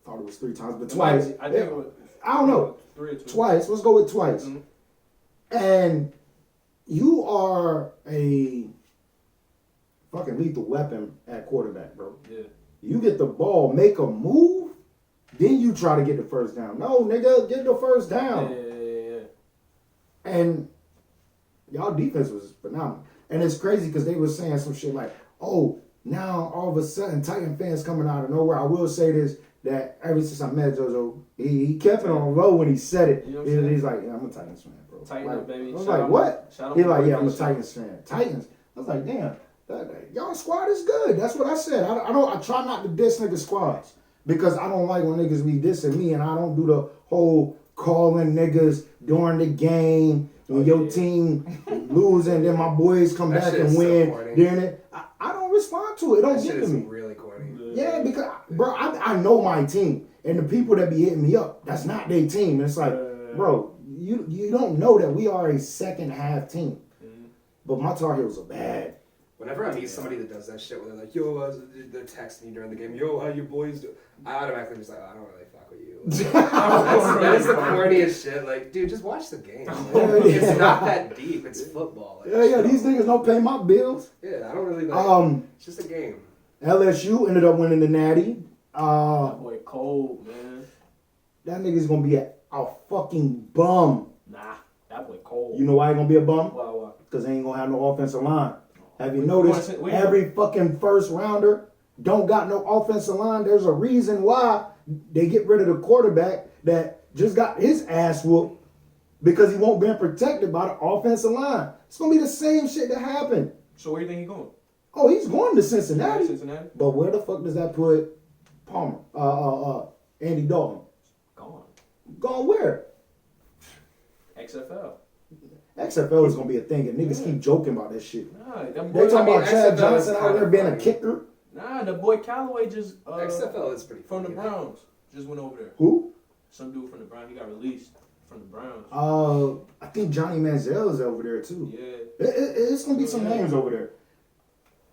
Thought it was 3 times, but twice. I think it was. I don't know. 3 or 2. Twice. Let's go with twice. Mhm. And you are a fucking lethal weapon at quarterback, bro. Yeah. You get the ball, make a move, then you try to get the first down. No, nigga, get the first down. Yeah. And y'all defense was phenomenal. And it's crazy because they were saying some shit like, oh, now all of a sudden Titan fans coming out of nowhere. I will say this, that ever since I met JoJo, he kept it on low when he said it. You know what I'm saying? He's like, yeah, I'm a Titans fan, bro. Tighten like, up, baby. I was Shout like, out- what? shout out He's my like, boy yeah, I'm a Chris. Titans fan. Titans. I was like, damn, y'all squad is good. That's what I said. I try not to diss niggas squads because I don't like when niggas be dissing me, and I don't do the whole calling niggas during the game when your team losing, then my boys come That back shit and is so win. corny. Then I don't respond to it. It don't That get shit to is me. really corny. Yeah, because bro, I know my team, and the people that be hitting me up, that's not their team. And it's like, bro, you don't know that we are a second half team. But my Tar Heels are bad. Whenever I meet somebody that does that shit, where they're like, yo, they're texting me during the game, yo, how you boys do? I automatically just like, I don't really fuck with you. That's the corniest shit. Like, dude, just watch the game. Like, it's not that deep. It's football. Like, Yeah, these niggas don't pay my bills. Yeah, I don't really like it's just a game. LSU ended up winning the Natty. That boy cold, man. That nigga's gonna be a fucking bum. Nah, that boy cold. You know why he gonna be a bum? Why? Because they ain't gonna have no offensive line. Have you noticed every fucking first rounder don't got no offensive line? There's a reason why they get rid of the quarterback that just got his ass whooped because he won't be protected by the offensive line. It's gonna be the same shit that happened. So where do you think he's going? Oh, he's going to Cincinnati. Cincinnati? But where the fuck does that put Palmer? Andy Dalton. Gone. Gone where? XFL. XFL is gonna be a thing, and niggas keep joking about that shit. Nah, that They boy. talking about Chad XFL Johnson is out there kinda being a funny. kicker. Nah, the boy Callaway just XFL is pretty from the funny. Browns just went over there. Who? Some dude from the Browns. He got released from the Browns. I think Johnny Manziel is over there too. Yeah, It's gonna be some names over there.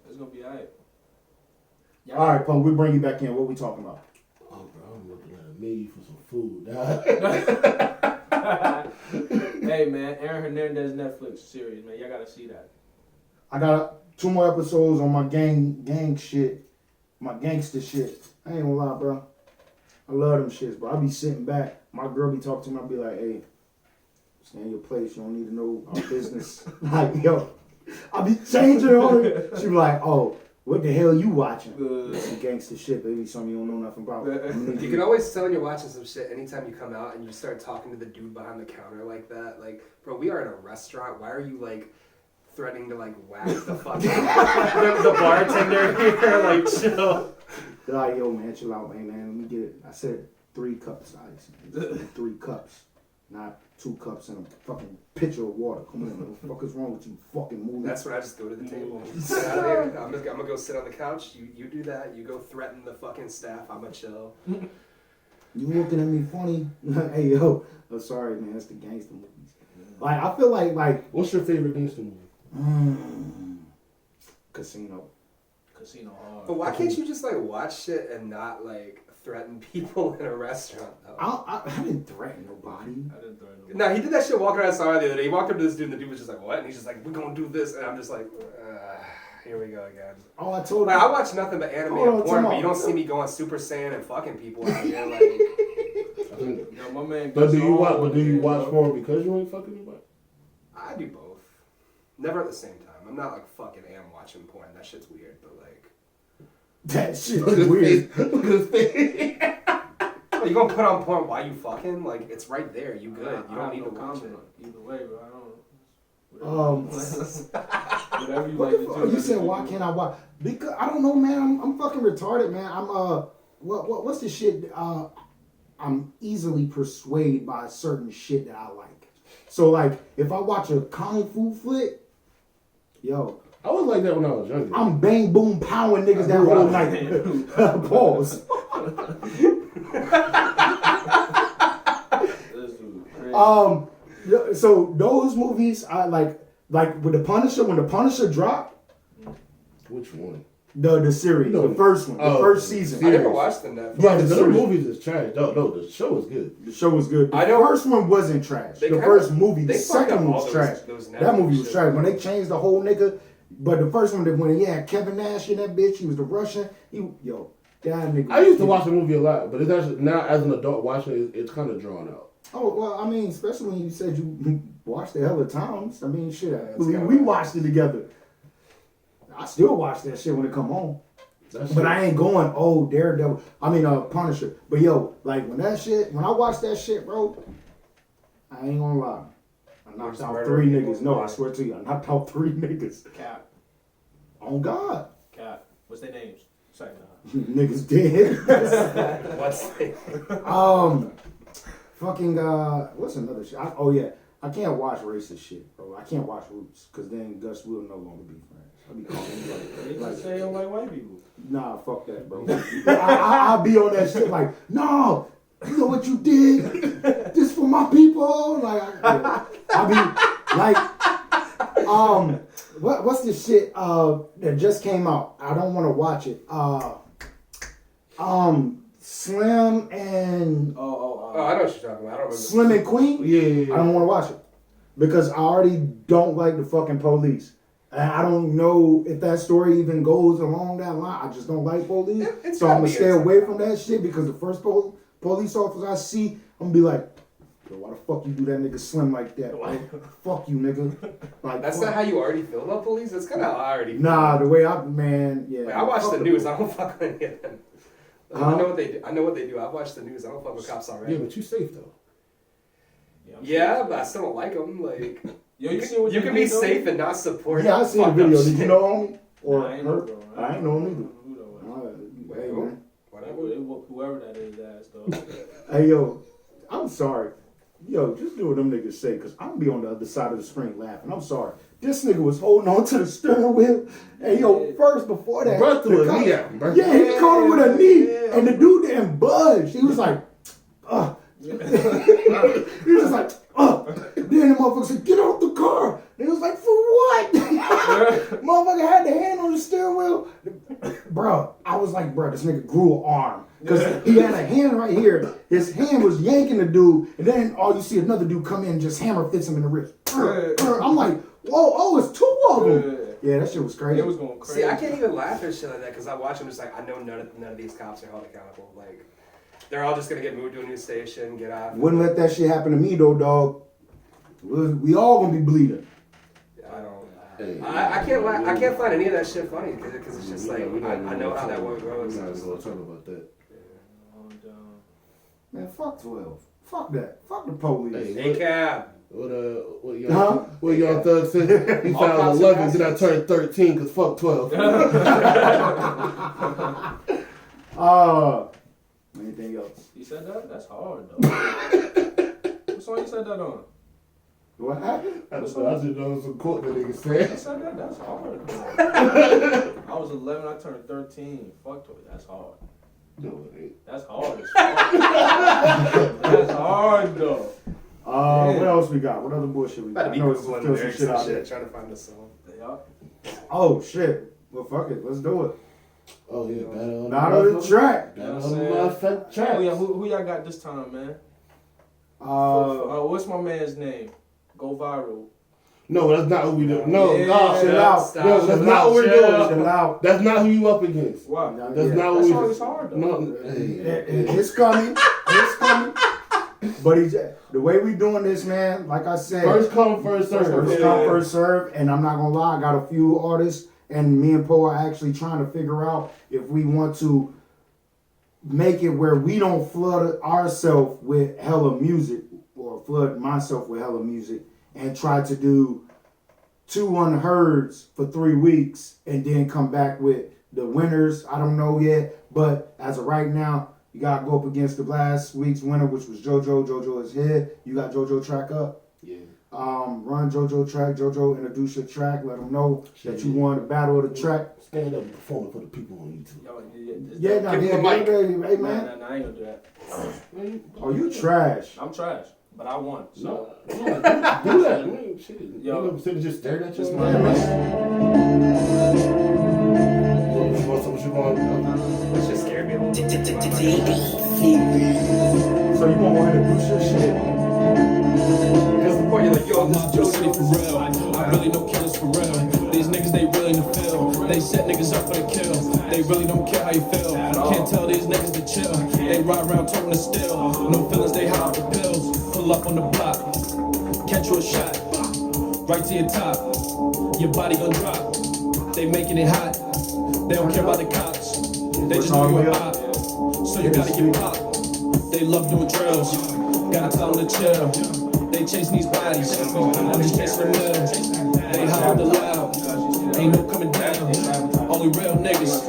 it's gonna be alright. All right, Punk, we bring you back in. What we talking about? Oh, bro, I'm looking at a menu for some food. dog. Hey man, Aaron Hernandez Netflix series, man. Y'all gotta see that. I got 2 more episodes on my gang shit, my gangster shit. I ain't gonna lie, bro. I love them shits, bro. I be sitting back. My girl be talking to me. I be like, hey, stay in your place. You don't need to know our business. Like, yo, I be changing on her. She be like, oh, what the hell you watching? Some gangster shit, baby. Something you don't know nothing about. You can always tell when you're watching some shit anytime you come out and you start talking to the dude behind the counter like that. Like, bro, we are in a restaurant. Why are you like threatening to like whack the fucking the bartender here? Like, chill. They're like, yo, man, chill out, man. Let me get it. I said 3 cups, ice. 3 cups, not 2 cups and a fucking pitcher of water. Come on, what the fuck is wrong with you? Fucking move. That's when I just go to the table. Sit out there. I'm gonna go sit on the couch. You do that. You go threaten the fucking staff. I'm gonna chill. You looking at me funny? Hey, yo. I'm sorry, man. That's the gangster movies. Like, I feel like What's your favorite gangster movie? Casino. Casino hard. But why can't you just like watch shit and not like threaten people in a restaurant though? I didn't threaten nobody. I didn't throw it. No, he did that shit walking outside the other day. He walked up to this dude and the dude was just like, what? And he's just like, we're gonna do this. And I'm just like, here we go again. Oh, I told Like, you. I watch nothing but anime Hold on, and porn, time but you don't out. see me going Super Saiyan and fucking people out here. Like, I think, Yo, my man. but do you gets watch? on But do you with it, watch bro. porn because you ain't fucking anybody? I do both. Never at the same time. I'm not like fucking am watching porn. That shit's weird, but like. That shit Look at is his weird. face. Look at his face. Oh, you gonna put on porn while you fucking? Like, it's right there. You good. You I don't have need no to watch comment it. either way, bro. I don't. Whatever you What like the to fuck? do. You said why can't I watch? Because I don't know, man. I'm fucking retarded, man. I'm what's the shit? I'm easily persuaded by certain shit that I like. So like, if I watch a kung fu flick, yo, I was like that when I was younger. I'm bang boom powering niggas that whole night. Pause. This dude crazy. Yeah, so those movies, I like with the Punisher. When the Punisher dropped, Which one? the series, No. the first one, the Oh, first season. I never watched the Netflix. Yeah, The the other series. movies is trash. No, the show is good. The show was good. The I know- first one wasn't trash. They The kinda- first movie, the they fucked second up one all was those- trash. those That movie was Netflix trash. shit. When they changed the whole nigga, but the first one, when yeah, Kevin Nash in that bitch, he was the Russian. That nigga. I used to watch the movie a lot, but it's actually now as an adult watching it, it's kind of drawn out. Oh well, I mean, especially when you said you watched it hella times. I mean, shit, I that's believe kinda we right. watched it together. I still watch that shit when it come home. That's But it. I ain't going, oh, Daredevil. I mean, Punisher. But yo, like when I watch that shit, bro, I ain't gonna lie. I knocked just out murdering 3 people. niggas. No, I swear to you, I knocked out 3 niggas. Cap. On God. Cap. What's their names? Sorry, nah. Niggas dead. What's it? Fucking, what's another shit? Oh yeah. I can't watch racist shit, bro. I can't watch Roots, because then Gus will no longer be friends. I'll be calling him They just say you don't like white people. nah, fuck that, bro. I'll be on that shit like, no, you know what you did? This for my people. Like, I'll be like, what's this shit that just came out? I don't want to watch it. Slim and Oh, I know what you're talking about. I don't remember. Slim and Queen. Yeah. I don't want to watch it because I already don't like the fucking police. And I don't know if that story even goes along that line. I just don't like police, It's so I'm gotta gonna be stay insane. away from that shit because the first police officer I see, I'm gonna be like, yo, why the fuck you do that nigga Slim like that? Like, fuck you, nigga. Like, That's fuck. not how you already feel about police. That's kind of how I already feel. Nah, the way yeah. Like, I watch fuck the news. police. I don't fuck with any of them. Like, Huh? I know what they do. I know what they do. I watch the news. I don't fuck with cops already. Yeah, but you safe though. Yeah, but I still don't like them. Like, Yo, you see what you they can did, be though? safe and not support. Yeah, I seen the fucked up video. Did you shit. know homie? Or Nah, I ain't know, her? bro. I ain't know him either. Who that was? Wait, Hey, who? man. Whatever. Whoever that is, ass though. Hey, yo, I'm sorry. Yo, just do what them niggas say, because I'm be on the other side of the screen laughing. I'm sorry. This nigga was holding on to the steering wheel. Hey, yo, first, before that. Bro threw the a cop- knee at him, bro. Yeah, he caught him with a knee, and the dude didn't budge. He was like, he was just like, Then the motherfucker said, get out the car. They was like, for what? Motherfucker had the hand on the steering wheel. Bro, I was like, bro, this nigga grew an arm. Because he had a hand right here. His hand was yanking the dude. And then all you see another dude come in and just hammer fits him in the wrist. I'm like, whoa, it's two of them. Yeah, that shit was crazy. It was going crazy. See, I can't even laugh at shit like that because I watch them just like I know none of these cops are held accountable. Like, they're all just gonna get moved to a new station, get out. Wouldn't let that shit happen to me though, dog. We all gonna be bleeding. I don't. Hey, I can't find any of that shit funny because it's just like I know how that one goes. We're not gonna talk about that. Man, fuck 12. Fuck that. Fuck the police. Hey, cab. What y'all thugs said? He All found cops 11, are then I turned 13 because fuck 12. Anything else? You said that? That's hard though. What song you said that on? What happened? I just know some quote that nigga You said. said that? That's hard though. I was 11, I turned 13. Fuck to it. That's hard. No, it ain't. That's hard. As fuck. That's hard though. What else we got? What other bullshit we About got? to be I know it's googling still some lyrics shit and out there. shit, trying to find a song. Yeah. Oh shit. Well, fuck it. Let's do it. Oh, yeah, battle on Not on the track. Battle on the motherfucking track. Who y'all got this time, man? What's my man's name? Go viral. No, that's not who we do. No, Yeah, nah, chill out. Stop. No, that's not what we're doing. Chill out. That's not who you up against. Why? That's Yeah. not what That we song do. is hard though. No, It's coming. It's coming. But the way we doing this, man, like I said, first come, first serve. first come, first serve. And I'm not gonna lie, I got a few artists, and me and Poe are actually trying to figure out if we want to make it where we don't flood ourselves with hella music, or flood myself with hella music, and try to do 2 unheards for 3 weeks, and then come back with the winners. I don't know yet, but as of right now, you gotta go up against the last week's winner, which was JoJo. JoJo is here. You got JoJo track up. Yeah. Run JoJo track. JoJo, introduce your track. Let them know that you won the battle of the track. Stand up and perform it for the people on YouTube. Yeah, nah, Give yeah, him a mic. hey man. Nah, I ain't gonna do that. Oh, you trash. I'm trash, but I won. So. No, do that. I mean, shit. Yo. You ever just stared at you? This You my want what you want? It's just scared me a little bit. So you want to do shit? That's the point. You're like, yo, this is City JoJo. for real. I really know killers for real. These niggas, they really in the field. They set niggas up for the kill. They really don't care how you feel. Can't tell these niggas to chill. They ride around talking to still. No feelings, they high off the pills. Pull up on the block. Catch you a shot. Right to your top. Your body gon' drop. They making it hot. They don't care about the cops. They just know you a op. So you gotta get popped. They love doing drills. Gotta tell them to chill. They chasing these bodies. I'm just chasing the mill. They high on the loud. Ain't no coming down. Only real niggas.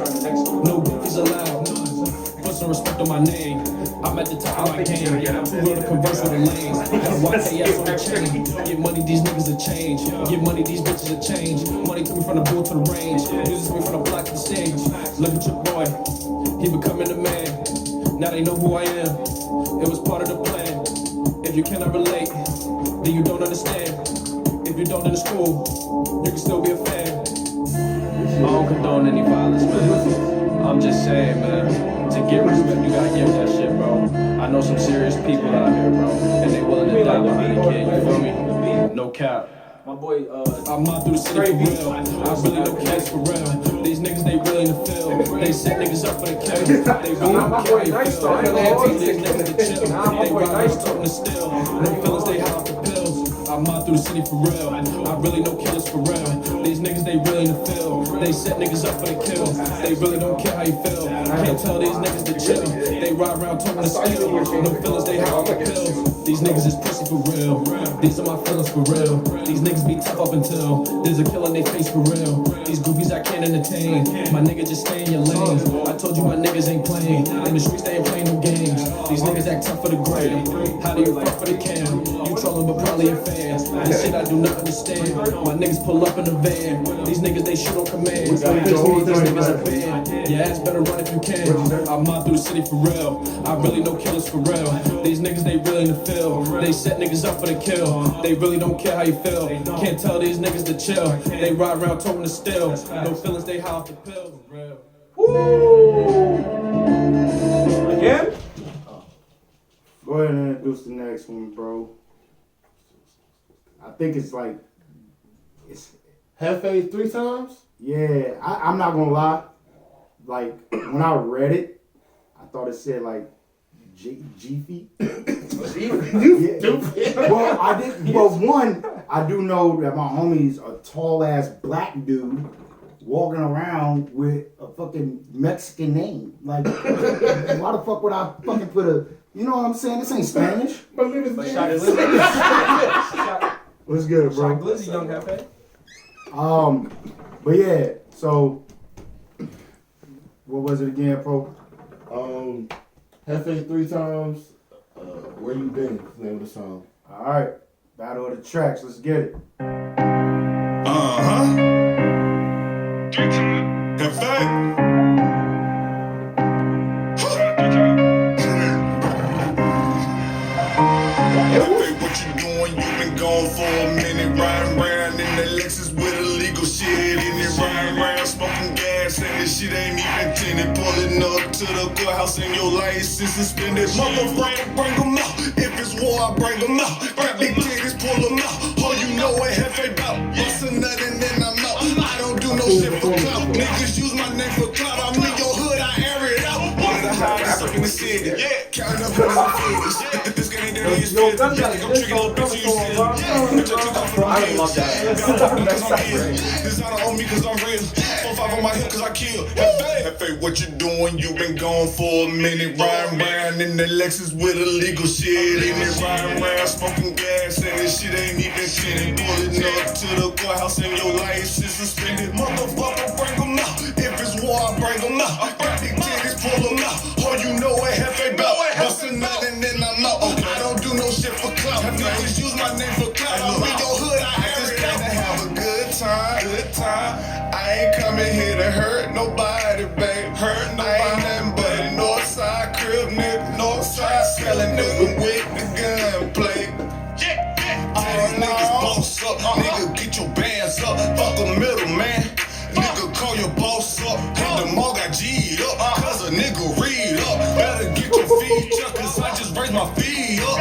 No goofies allowed. Put some some respect on my name. I'm at the top of my game. Too real to converse with the lanes. Got a YKS on the chain. Get money, these niggas a change. Get money, these bitches a change. Money took me from the booth to the range. Music me from the block to the stage. Look at your boy, he becoming a man. Now they know who I am. It was part of the plan. If you cannot relate, then you don't understand. If you don't in the school, you can still be a fan. I don't condone any violence, man. I'm just saying, man, to get respect, you gotta give that shit, bro. I know some serious people out here, bro, and they willing to die behind a kid, you feel me? No cap. My boy, I'm out through the city for real. I really know kids for real. These niggas, they really in the field. They set niggas up for the kill. They really don't care how you feel. These niggas to chill. They ride around talking to still. No feelings, they high off the pills. I'm out through the city for real. I really know killers for real. These niggas, they really in the field. They set niggas up for the kill. They really don't care how you feel. Can't tell these niggas to chill. They ride around talking to still. No feelings, they high off the pills. These niggas is pussy for real. These are my feelings for real. These niggas be tough up until there's a kill on their face for real. These goofies I can't entertain. My nigga just stay in your lane. I told you my niggas ain't playing. In the streets they ain't playing no games. These niggas act tough for the gram. How do you fuck for the cam? You trolling but probably a fan. This shit I do not understand. My niggas pull up in the van. These niggas they shoot on command. These niggas a band. Your ass better run if you can. I'm out through the city for real. I really know killers for real. These niggas they really in the field. They set niggas up for the kill. They really don't care how you feel. Can't tell these niggas to chill. They ride around talking to still. No feelings, they high off the pills. woo! Again? Go ahead and introduce the next one, bro. I think it's like, Hefe 3 times? yeah, I'm not gonna lie. Like, when I read it, I thought it said like G-feet. Yeah. Well, I did. Well, one, I do know that my homie's a tall ass black dude walking around with a fucking Mexican name. Like, why the fuck would I fucking put a? You know what I'm saying? This ain't Spanish. But shot What's good, bro? Glizzy, young Hefe. But yeah. So, what was it again, bro? Hefe 3 times. Where you been? Is the name of the song. All right, battle of the tracks. Let's get it. In fact, what you doing? You been gone for a minute, riding around in that Lexus with illegal shit in it, riding around smoking gas and this shit ain't even tinted, pulling up to the courthouse and your license suspended. Motherfucker, bring 'em out. If it's war, I bring 'em out. Grab big titties, pull 'em out. Oh, you know what Hefe bout? Bust a nut and then I'm out. I don't do no shit for clout. Niggas use my name for clout. I'm in your hood, I air it out. One of the hottest up in the city. Yeah, counting up on my figures. This game ain't there, you spit. Yeah, I'm tricking little bitch, you sit. Bitch, I took off for the bills. This not on me cause I'm real. 4-5 on my hip cause I kill. Hefe, what you doing? You been gone for a minute. Riding around in the Lexus with illegal shit in it. Riding around smoking gas and this shit ain't even tinted. Pulling up to the courthouse and your license suspended. Motherfucker, bring 'em out. If it's war, I bring 'em out. Grab big titties, pull 'em out. Oh, you know what Hefe bout. Bust a nut and then I'm out. I don't do no shit for clout. Niggas use my name for clout. I'm in your hood, I just gotta have a good time. Good time. I ain't coming here to hurt nobody, babe. Hurt nobody. I ain't nothing but a Northside crib, nigga. Northside selling nigga with the gunplay. All these niggas boss up. Nigga, get your bands up. Fuck a middleman. Nigga, call your boss up. Hit the mall got G'd up. Cause a nigga read up. Better get your feet up. Cause I just raised my feet up.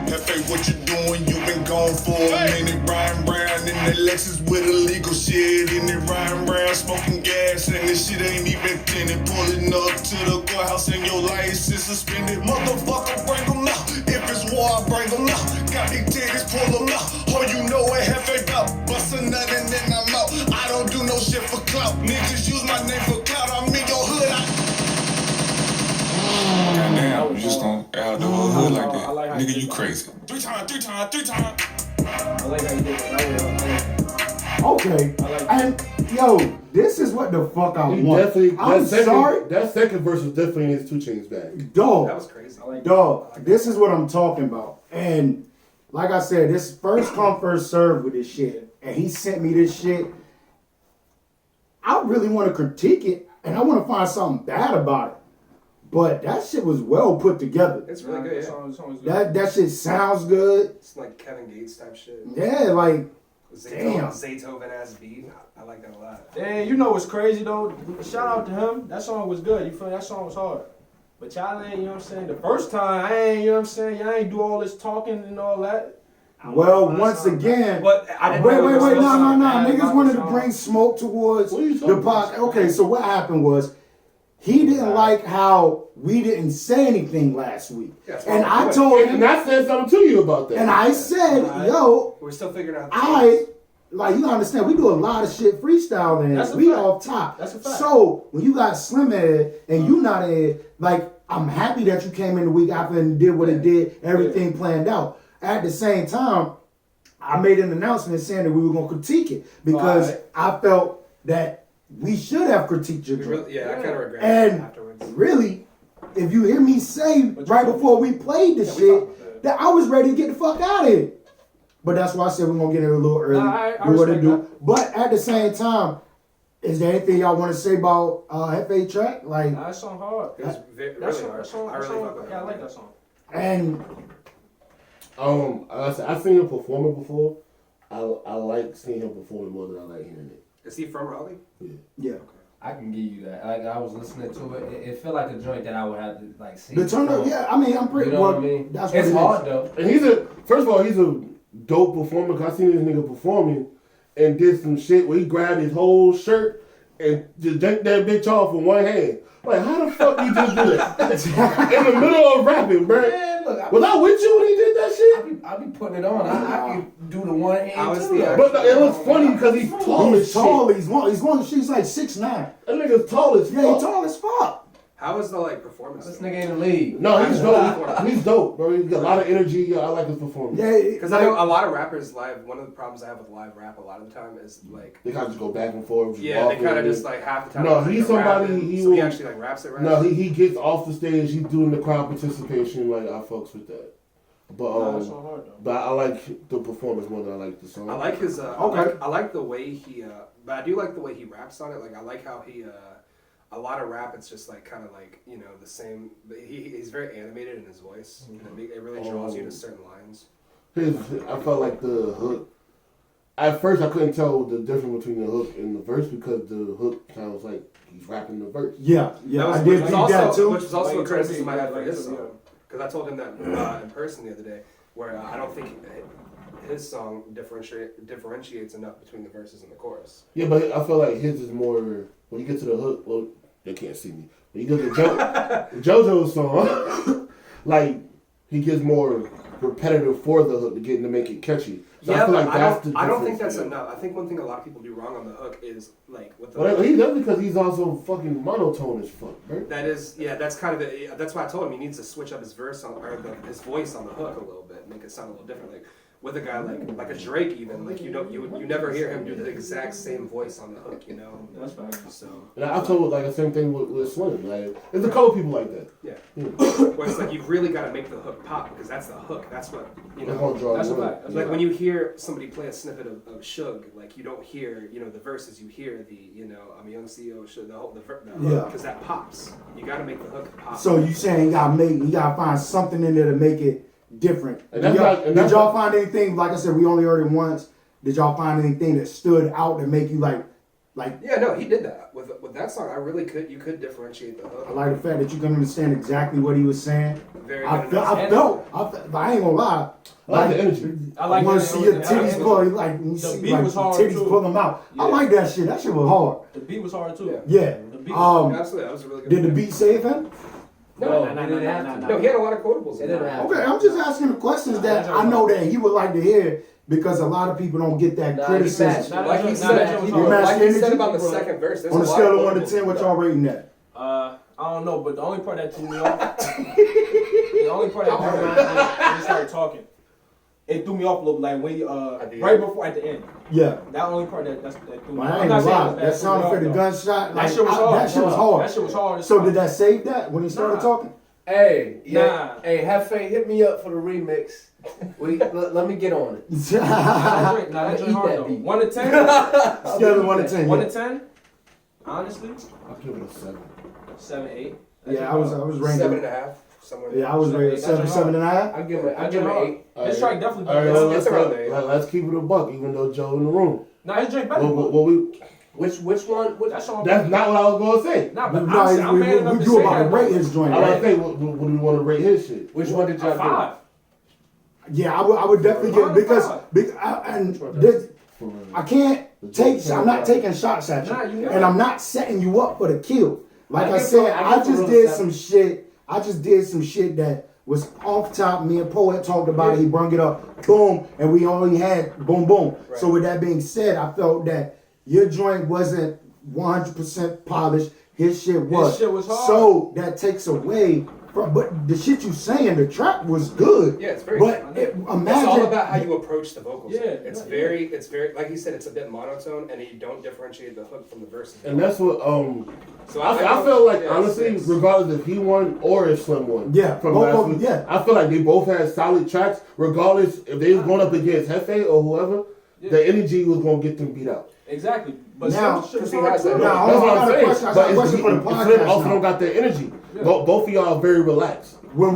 Hefe, what you doing? You been gone for a minute. Riding around in the Lexus with illegal shit in it. Riding around smoking gas and this shit ain't even tinted. Pulling up to the courthouse and your license suspended. Motherfucker, bring 'em out. If it's war, I bring 'em out. Got big titties, pull 'em out. Oh, you know what Hefe bout. Bust a nut and then I'm out. I don't do no shit for clout. Niggas use my name for clout. I'm in your hood. Goddamn, you just gonna out the whole hood like that. like how Nigga, you you crazy. 3 times. I like how you did it. Okay. And yo, this is what the fuck I He want. definitely. I'm sorry. That second verse was definitely in his 2 Chainz bag. Dog. That was crazy. Dog, this is what I'm talking about. And like I said, this first come, first serve with this shit. And he sent me this shit. I really want to critique it, and I want to find something bad about it. But that shit was well put together. It's really good. Yeah. That shit sounds good. It's like Kevin Gates type shit. Yeah, like, Damn. Zaytoven ass beat. I like that a lot. And you know what's crazy though? Shout out to him. That song was good. You feel me? That song was hard. But y'all ain't, you know what I'm saying? The first time, I ain't, you know what I'm saying? Y'all ain't do all this talking and all that. well, once again, But wait, no. Niggas wanted to bring smoke towards the podcast. Okay, so what happened was, he didn't like how we didn't say anything last week. And I told him, and I said something to you about that. and I said, yo, we're still figuring out. like, you understand, we do a lot of shit freestyling. That's a we fact. off top. That's a fact. So when you got Slim Head and you not in, like, I'm happy that you came in the week after and did what it did, everything planned out. At the same time, I made an announcement saying that we were gonna critique it because I felt that we should have critiqued your joint. I kind of regret And it afterwards. really, if you hear me say right before we played the shit, that I was ready to get the fuck out of here. But that's why I said we're gonna get it a little early. I do what it respect do. that. But at the same time, is there anything y'all want to say about FA Track? Like, That song hard. It was That really song, hard. that song, I really fuck with it. yeah, I like that song. and I've seen him performing before. I like seeing him performing more than I like hearing it. Is he from Raleigh? yeah, I can give you that. Like I was listening to it, it felt like a joint that I would have to like see. the turn up. Yeah, I mean, I'm pretty. You know well, what I mean? That's what It's it hard is. though. And first of all, he's a dope performer. Cause I seen this nigga performing and did some shit where he grabbed his whole shirt and just janked that bitch off with one hand. Like, how the fuck you just do that? In the middle of rapping, bro. Man, look, Was I with you when he did that shit? I be putting it on. I can do the one hand I was too. the though. But it was funny because he's tall as He's tall. shit. He's long. She's like 6'9". That nigga's tall as fuck. Yeah, he's tall as fuck. How was the performance? This nigga in the league. No, he's dope. He's dope, bro. He's got a lot of energy. Yeah, I like his performance. Yeah, Because I know a lot of rappers live. One of the problems I have with live rap a lot of the time is like. They kind of just go back and forth. Yeah, they kind of just like half the time. No, they're he's rapping, somebody. so he actually like raps it right. No, he gets off the stage. He's doing the crowd participation. Like I fucks with that. But That song hard though. but I like the performance more than I like the song. I like his. Okay. I like the way he. But I do like the way he raps on it. Like I like how he. A lot of rap, it's just like kind of like the same. He's very animated in his voice. And it really draws you to certain lines. I felt like the hook. At first, I couldn't tell the difference between the hook and the verse because the hook sounds like he's rapping the verse. Yeah, I did think that too. Which was also a Like criticism I had for like his to be, song. Because I told him that in person the other day, where I don't think his song differentiates enough between the verses and the chorus. Yeah, but I feel like his is more. When you get to the hook, well, they can't see me. When you get to JoJo's song, like he gets more repetitive for the hook to make it catchy. So Yeah, I feel but like that's the I don't think difference, that's yeah. enough. I think one thing a lot of people do wrong on the hook is like with the. Well, that's because he's also fucking monotone as fuck, right? That is, yeah. That's kind of it. That's why I told him he needs to switch up his verse his voice on the hook a little bit, make it sound a little different. Like with a guy like a Drake, even like you never hear him do the exact same voice on the hook, That's fine. So And I told like the same thing with Slim. Like there's a couple people like that. yeah, where it's like you've really got to make the hook pop because that's the hook. That's what They're gonna draw That's a you in. fact. That's Like a when fact. you hear somebody play a snippet of Suge, like you don't hear the verses, you hear the I'm a young CEO Suge, the hook, Yeah. because that pops. You got to make the hook pop. So you saying you gotta find something in there to make it different. And Did that's y'all, like- and did that's y'all like- find anything? Like I said, we only heard it once. Did y'all find anything that stood out that make you like? Yeah, no, he did that with that song. You could differentiate the hook. I like the fact that you can understand exactly what he was saying. Very I good. felt, but I ain't gonna lie. I like the energy. I like you want that to see it your was- titties pull, like you The see beat like was your hard, titties too. pull them out. I Yeah. like that shit. That shit was hard. The beat was hard too. Yeah. The beat Absolutely, that was a really good. Did the beat save him? No, he didn't have to. no, he had a lot of quotables. It in didn't there. have Okay, I'm just asking the questions that I know that he would like to hear because a lot of people don't get that Nah, criticism. he matched. Like he Nah, said, that was You hard. matched like he said energy? about the second verse. There's On a lot scale of 1 to quotables 10, what in y'all there. rating that? I don't know, but the only part that threw me off, the only part that threw me off when he started talking. it threw me off a little, like when you, At the right end? before at the end. Yeah. That only part that threw me Well, off. I I'm ain't not gonna saying lie. it was bad, That it sound threw me effect, the off, though. gunshot, That shit was hard. That shit was hard. That shit was hard. as So fuck. did that save that when he started Nah. talking? Hey, yeah. Nah. Hey, Hefe, hit me up for the remix. Let me get on it. Nah, that I'll joint eat hard that though. beat. 1 to 10. Scale of 1 to 10. 1 yeah. to 10. Honestly, I'll give it a 7. 7, 8. Yeah, I was ranked. 7.5. Somewhere. Yeah, I was rated 7.5. I give it an 8. His track definitely All right, better. It's around there. let's keep it a buck, even though Joe in the room. Nah, his drink better. Which one? That's all. That's not what I was gonna say. Nah, but No, I'm man enough we to do say about to that. rate his joint, I was right? gonna say, what do we want to rate his shit? Which one did y'all A 5. Yeah, I would definitely get I can't take. I'm not taking shots at you, Nah, you and I'm not setting you up for the kill. Like I give said, him- I I give him just a did seven. some shit. I just did some shit that was off top. Me and Poet talked about it. He brung it up, boom, and we only had boom, boom. Right. So with that being said, I felt that your joint wasn't 100% polished. His shit was. shit was hard. So that takes away from. But the shit you saying, the track was good. Yeah, it's very But good. imagine. It's all about how you approach the vocals. Yeah, it's yeah. very, like he said, it's a bit monotone, and you don't differentiate the hook from the verses. And that's what So I feel like yeah, honestly, it's- regardless if he won or if Slim won, Yeah, from both last of them, week, yeah. I feel like they both had solid tracks. Regardless if they was going up against Hefe or whoever, the energy was gonna get them beat out. Exactly. But Now, some shit was he hard has too. that- Now, That's I what got I'm a saying. question. I got a question for the Slim podcast also now. don't got that energy. Both of y'all are very relaxed. When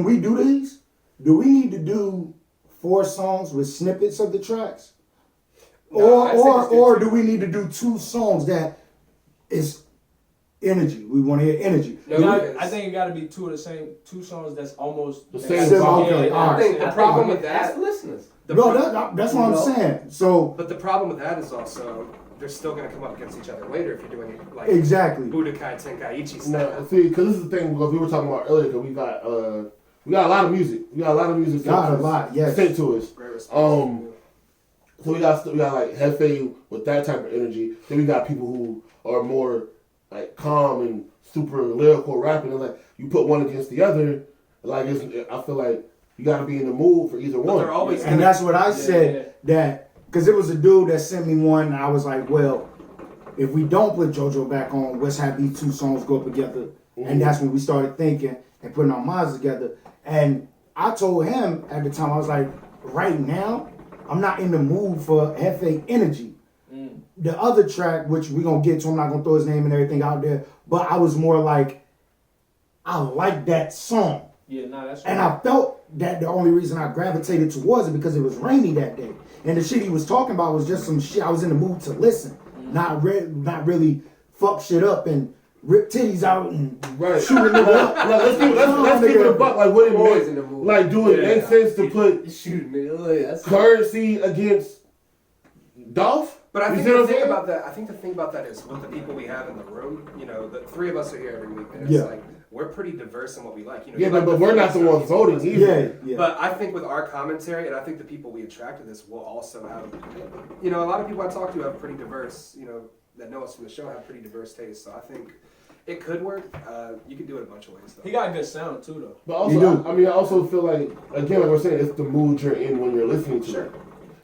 we do these, do we need to do 4 songs with snippets of the tracks, No, I say just do or two. do we need to do 2 songs that is energy? We want to hear energy. No, because- I think it got to be 2 of the same 2 songs that's almost The same Same, song. okay, all I right. think the problem with Ask that, the listeners. the No, pro- that's what I'm saying. So but the problem with that is also they're still going to come up against each other later if you're doing it like exactly. Budokai Tenkaichi style. No, see, because this is the thing because we were talking about earlier. Because we got a lot of music. We got a lot of music. Got sent a to lot, us- yes. Sent to us. Great response. So we got like Hefe with that type of energy. Then we got people who are more like calm and super lyrical rapping. And like you put one against the other, like I feel like you got to be in the mood for either But one. they're always And that's what I said, that because it was a dude that sent me one, and I was like, well, if we don't put JoJo back on, let's have these 2 songs go up together. And that's when we started thinking and putting our minds together. And I told him at the time, I was like, right now, I'm not in the mood for Hefe energy. The other track, which we're going to get to, I'm not going to throw his name and everything out there, but I was more like, I like that song. Yeah, nah, that's And I felt that the only reason I gravitated towards it because it was rainy that day. And the shit he was talking about was just some shit I was in the mood to listen. Not really fuck shit up and rip titties out and Right. shoot a nigga up. Like, let's keep it a buck. Like what it Always in the makes. mood. Like do it make sense to put Shoot me. That's Currency against Dolph? But I You think see what the I'm thing saying? about that, I think the thing about that is with the people we have in the room. You know, the 3 of us are here every week, and it's Yeah. like we're pretty diverse in what we like. You know, Yeah, you like but we're not the Philly ones stuff, voting he's either. Yeah, yeah. But I think with our commentary, and I think the people we attract to this will also have, you know, a lot of people I talk to have pretty diverse, you know, that know us from the show have pretty diverse tastes. So I think it could work. You could do it a bunch of ways, though. He got a good sound too, though. But You also, do. I also feel like, again, like we're saying, it's the mood you're in when you're listening to it.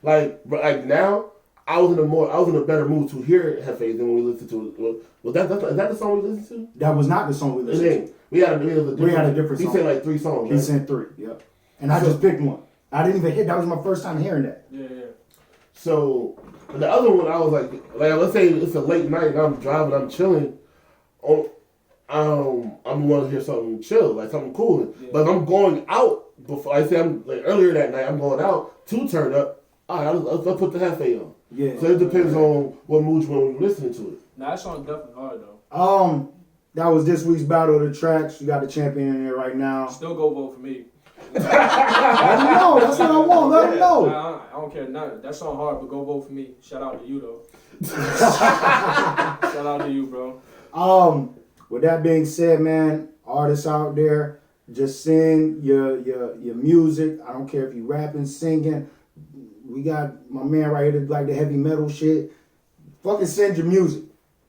Like now, I was in a better mood to hear Hefe than when we listened to it. Was that the song we listened to? That was not the song we It listened to. ain't. We had a different He song. said Like 3 songs. He Right? sent 3, yep. And I just picked one. I didn't even hit. That was my first time hearing that. Yeah. So the other one, I was like let's say it's a late night and I'm driving, I'm chilling. I'm want to hear something chill, like something cool. Yeah. But if I'm going out before, I say I'm like earlier that night, I'm going out to turn up. All right, let's put the Hefe on. Yeah. So it depends on what mood you want when you're listening to it. Nah, that song definitely hard though. That was this week's Battle of the Tracks. You got the champion in there right now. Still go vote for me. Let him know. That's what I want. Let him know. Nah, I don't care nothing. That song hard, but go vote for me. Shout out to you though. Shout out to you, bro. With that being said, man, artists out there, just sing your music. I don't care if you rapping, singing. We got my man right here that like the heavy metal shit. Fucking send your music.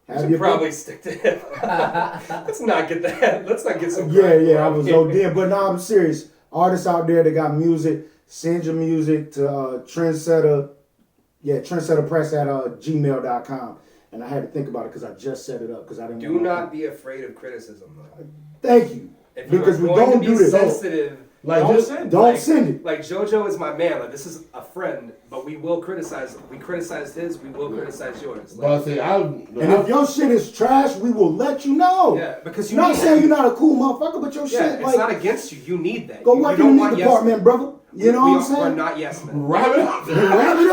We should probably stick to him. Let's not get that. Let's not get some. Yeah, I was OD. But no, I'm serious. Artists out there that got music, send your music to trendsetterpress@gmail.com. And I had to think about it because I just set it up because I didn't. Do not be afraid of criticism, though. Thank you. If because you we are going don't to do be this. sensitive, Like don't send it. Like JoJo is my man. Like this is a friend, but we will criticize. We criticized his. We will criticize yours. But I say, and if your shit is trash, we will let you know. Yeah, because you not need saying that. you're not a cool motherfucker, but your shit It's like not against you. You need that. go you, work you in don't the want meat yes department, men. brother. You know what I'm saying? We're not yes men. Wrap it up. Wrap it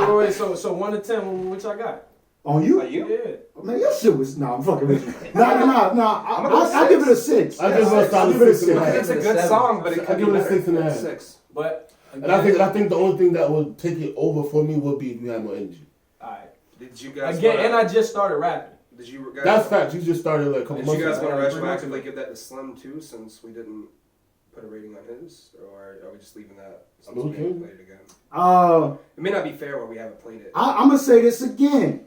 up. Wait. So 1 to 10, which I got? On you? Are you? Yeah. Man, your shit was I'm fucking with you. Nah. I'll give it a 6. I give it a solid 6.5. It's a good song, but it I could give be it a better. 6.5. 6. But And I think the only thing that would take it over for me would be if you had more energy. alright. Did you guys Again, and I just started rapping. Did you guys? That's fact. You just started like a couple Did months you guys ago. want to retroactively give that to Slim too, since we didn't put a rating on his, or are we just leaving that since we haven't played it again? It may not be fair where we haven't played it. I'm gonna say this again.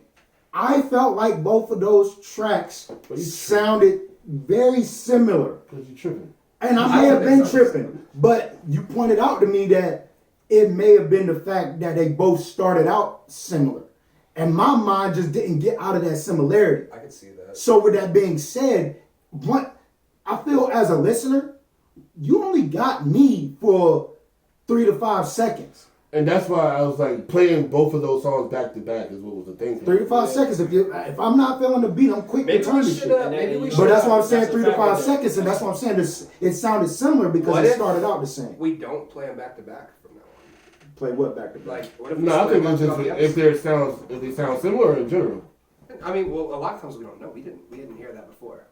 I felt like both of those tracks sounded very similar. Because you're tripping. And I may have been tripping, but you pointed out to me that it may have been the fact that they both started out similar. And my mind just didn't get out of that similarity. I could see that. So with that being said, I feel as a listener, you only got me for 3 to 5 seconds. And that's why I was like playing both of those songs back to back is what was the thing. 3 to 5 seconds. If I'm not feeling the beat, I'm quick to turn the shit. But that's why I'm saying 3 to 5 seconds, and that's why I'm saying it sounded similar because it started out the same. We don't play them back to back from now on. Play what back to back? Like, what if we No, I split think them it's up just throughout the if they sound similar in general. I mean, well, a lot of times we don't know. We didn't hear that before.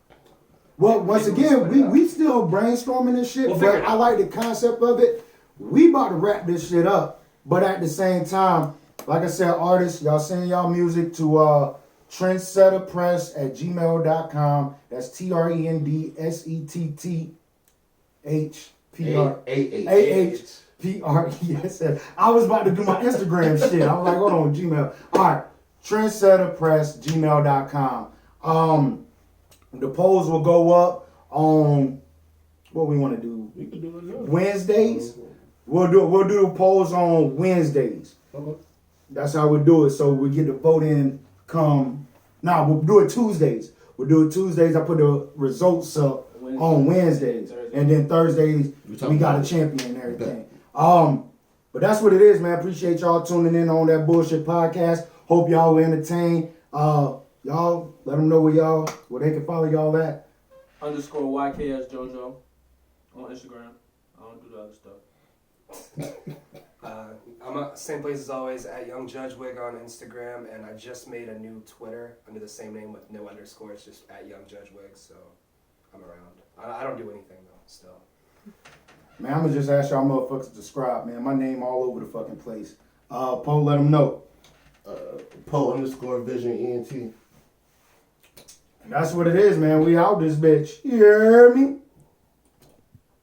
Well, once again, we still brainstorming this shit, but I like the concept of it. We about to wrap this shit up, but at the same time, like I said, artists, y'all send y'all music to trendsetterpress@gmail.com. That's TRENDSETTHPRAHPRESS. I was about to do my Instagram shit. I was like, hold on, Gmail. All right, trendsetterpress@gmail.com. The polls will go up on what we want to do. We can do it now. Wednesdays. We'll do the polls on Wednesdays. Okay. That's how we do it. So we get the vote in we'll do it Tuesdays. We'll do it Tuesdays. I put the results up on Wednesdays. And then Thursdays we got a champion and everything. But that's what it is, man. Appreciate y'all tuning in on That Bullshit podcast. Hope y'all were entertained. Y'all let them know where they can follow y'all at. _YKS JoJo on Instagram. I don't do the other stuff. I'm same place as always at Young Judge Wig on Instagram, and I just made a new Twitter under the same name with no underscores, just at Young Judge Wig. So I'm around. I don't do anything though. Still. Man, I'm gonna just ask y'all motherfuckers to subscribe, man. My name all over the fucking place. Poe, let them know. Poe_Vision ENT. That's what it is, man. We out this bitch. You hear me?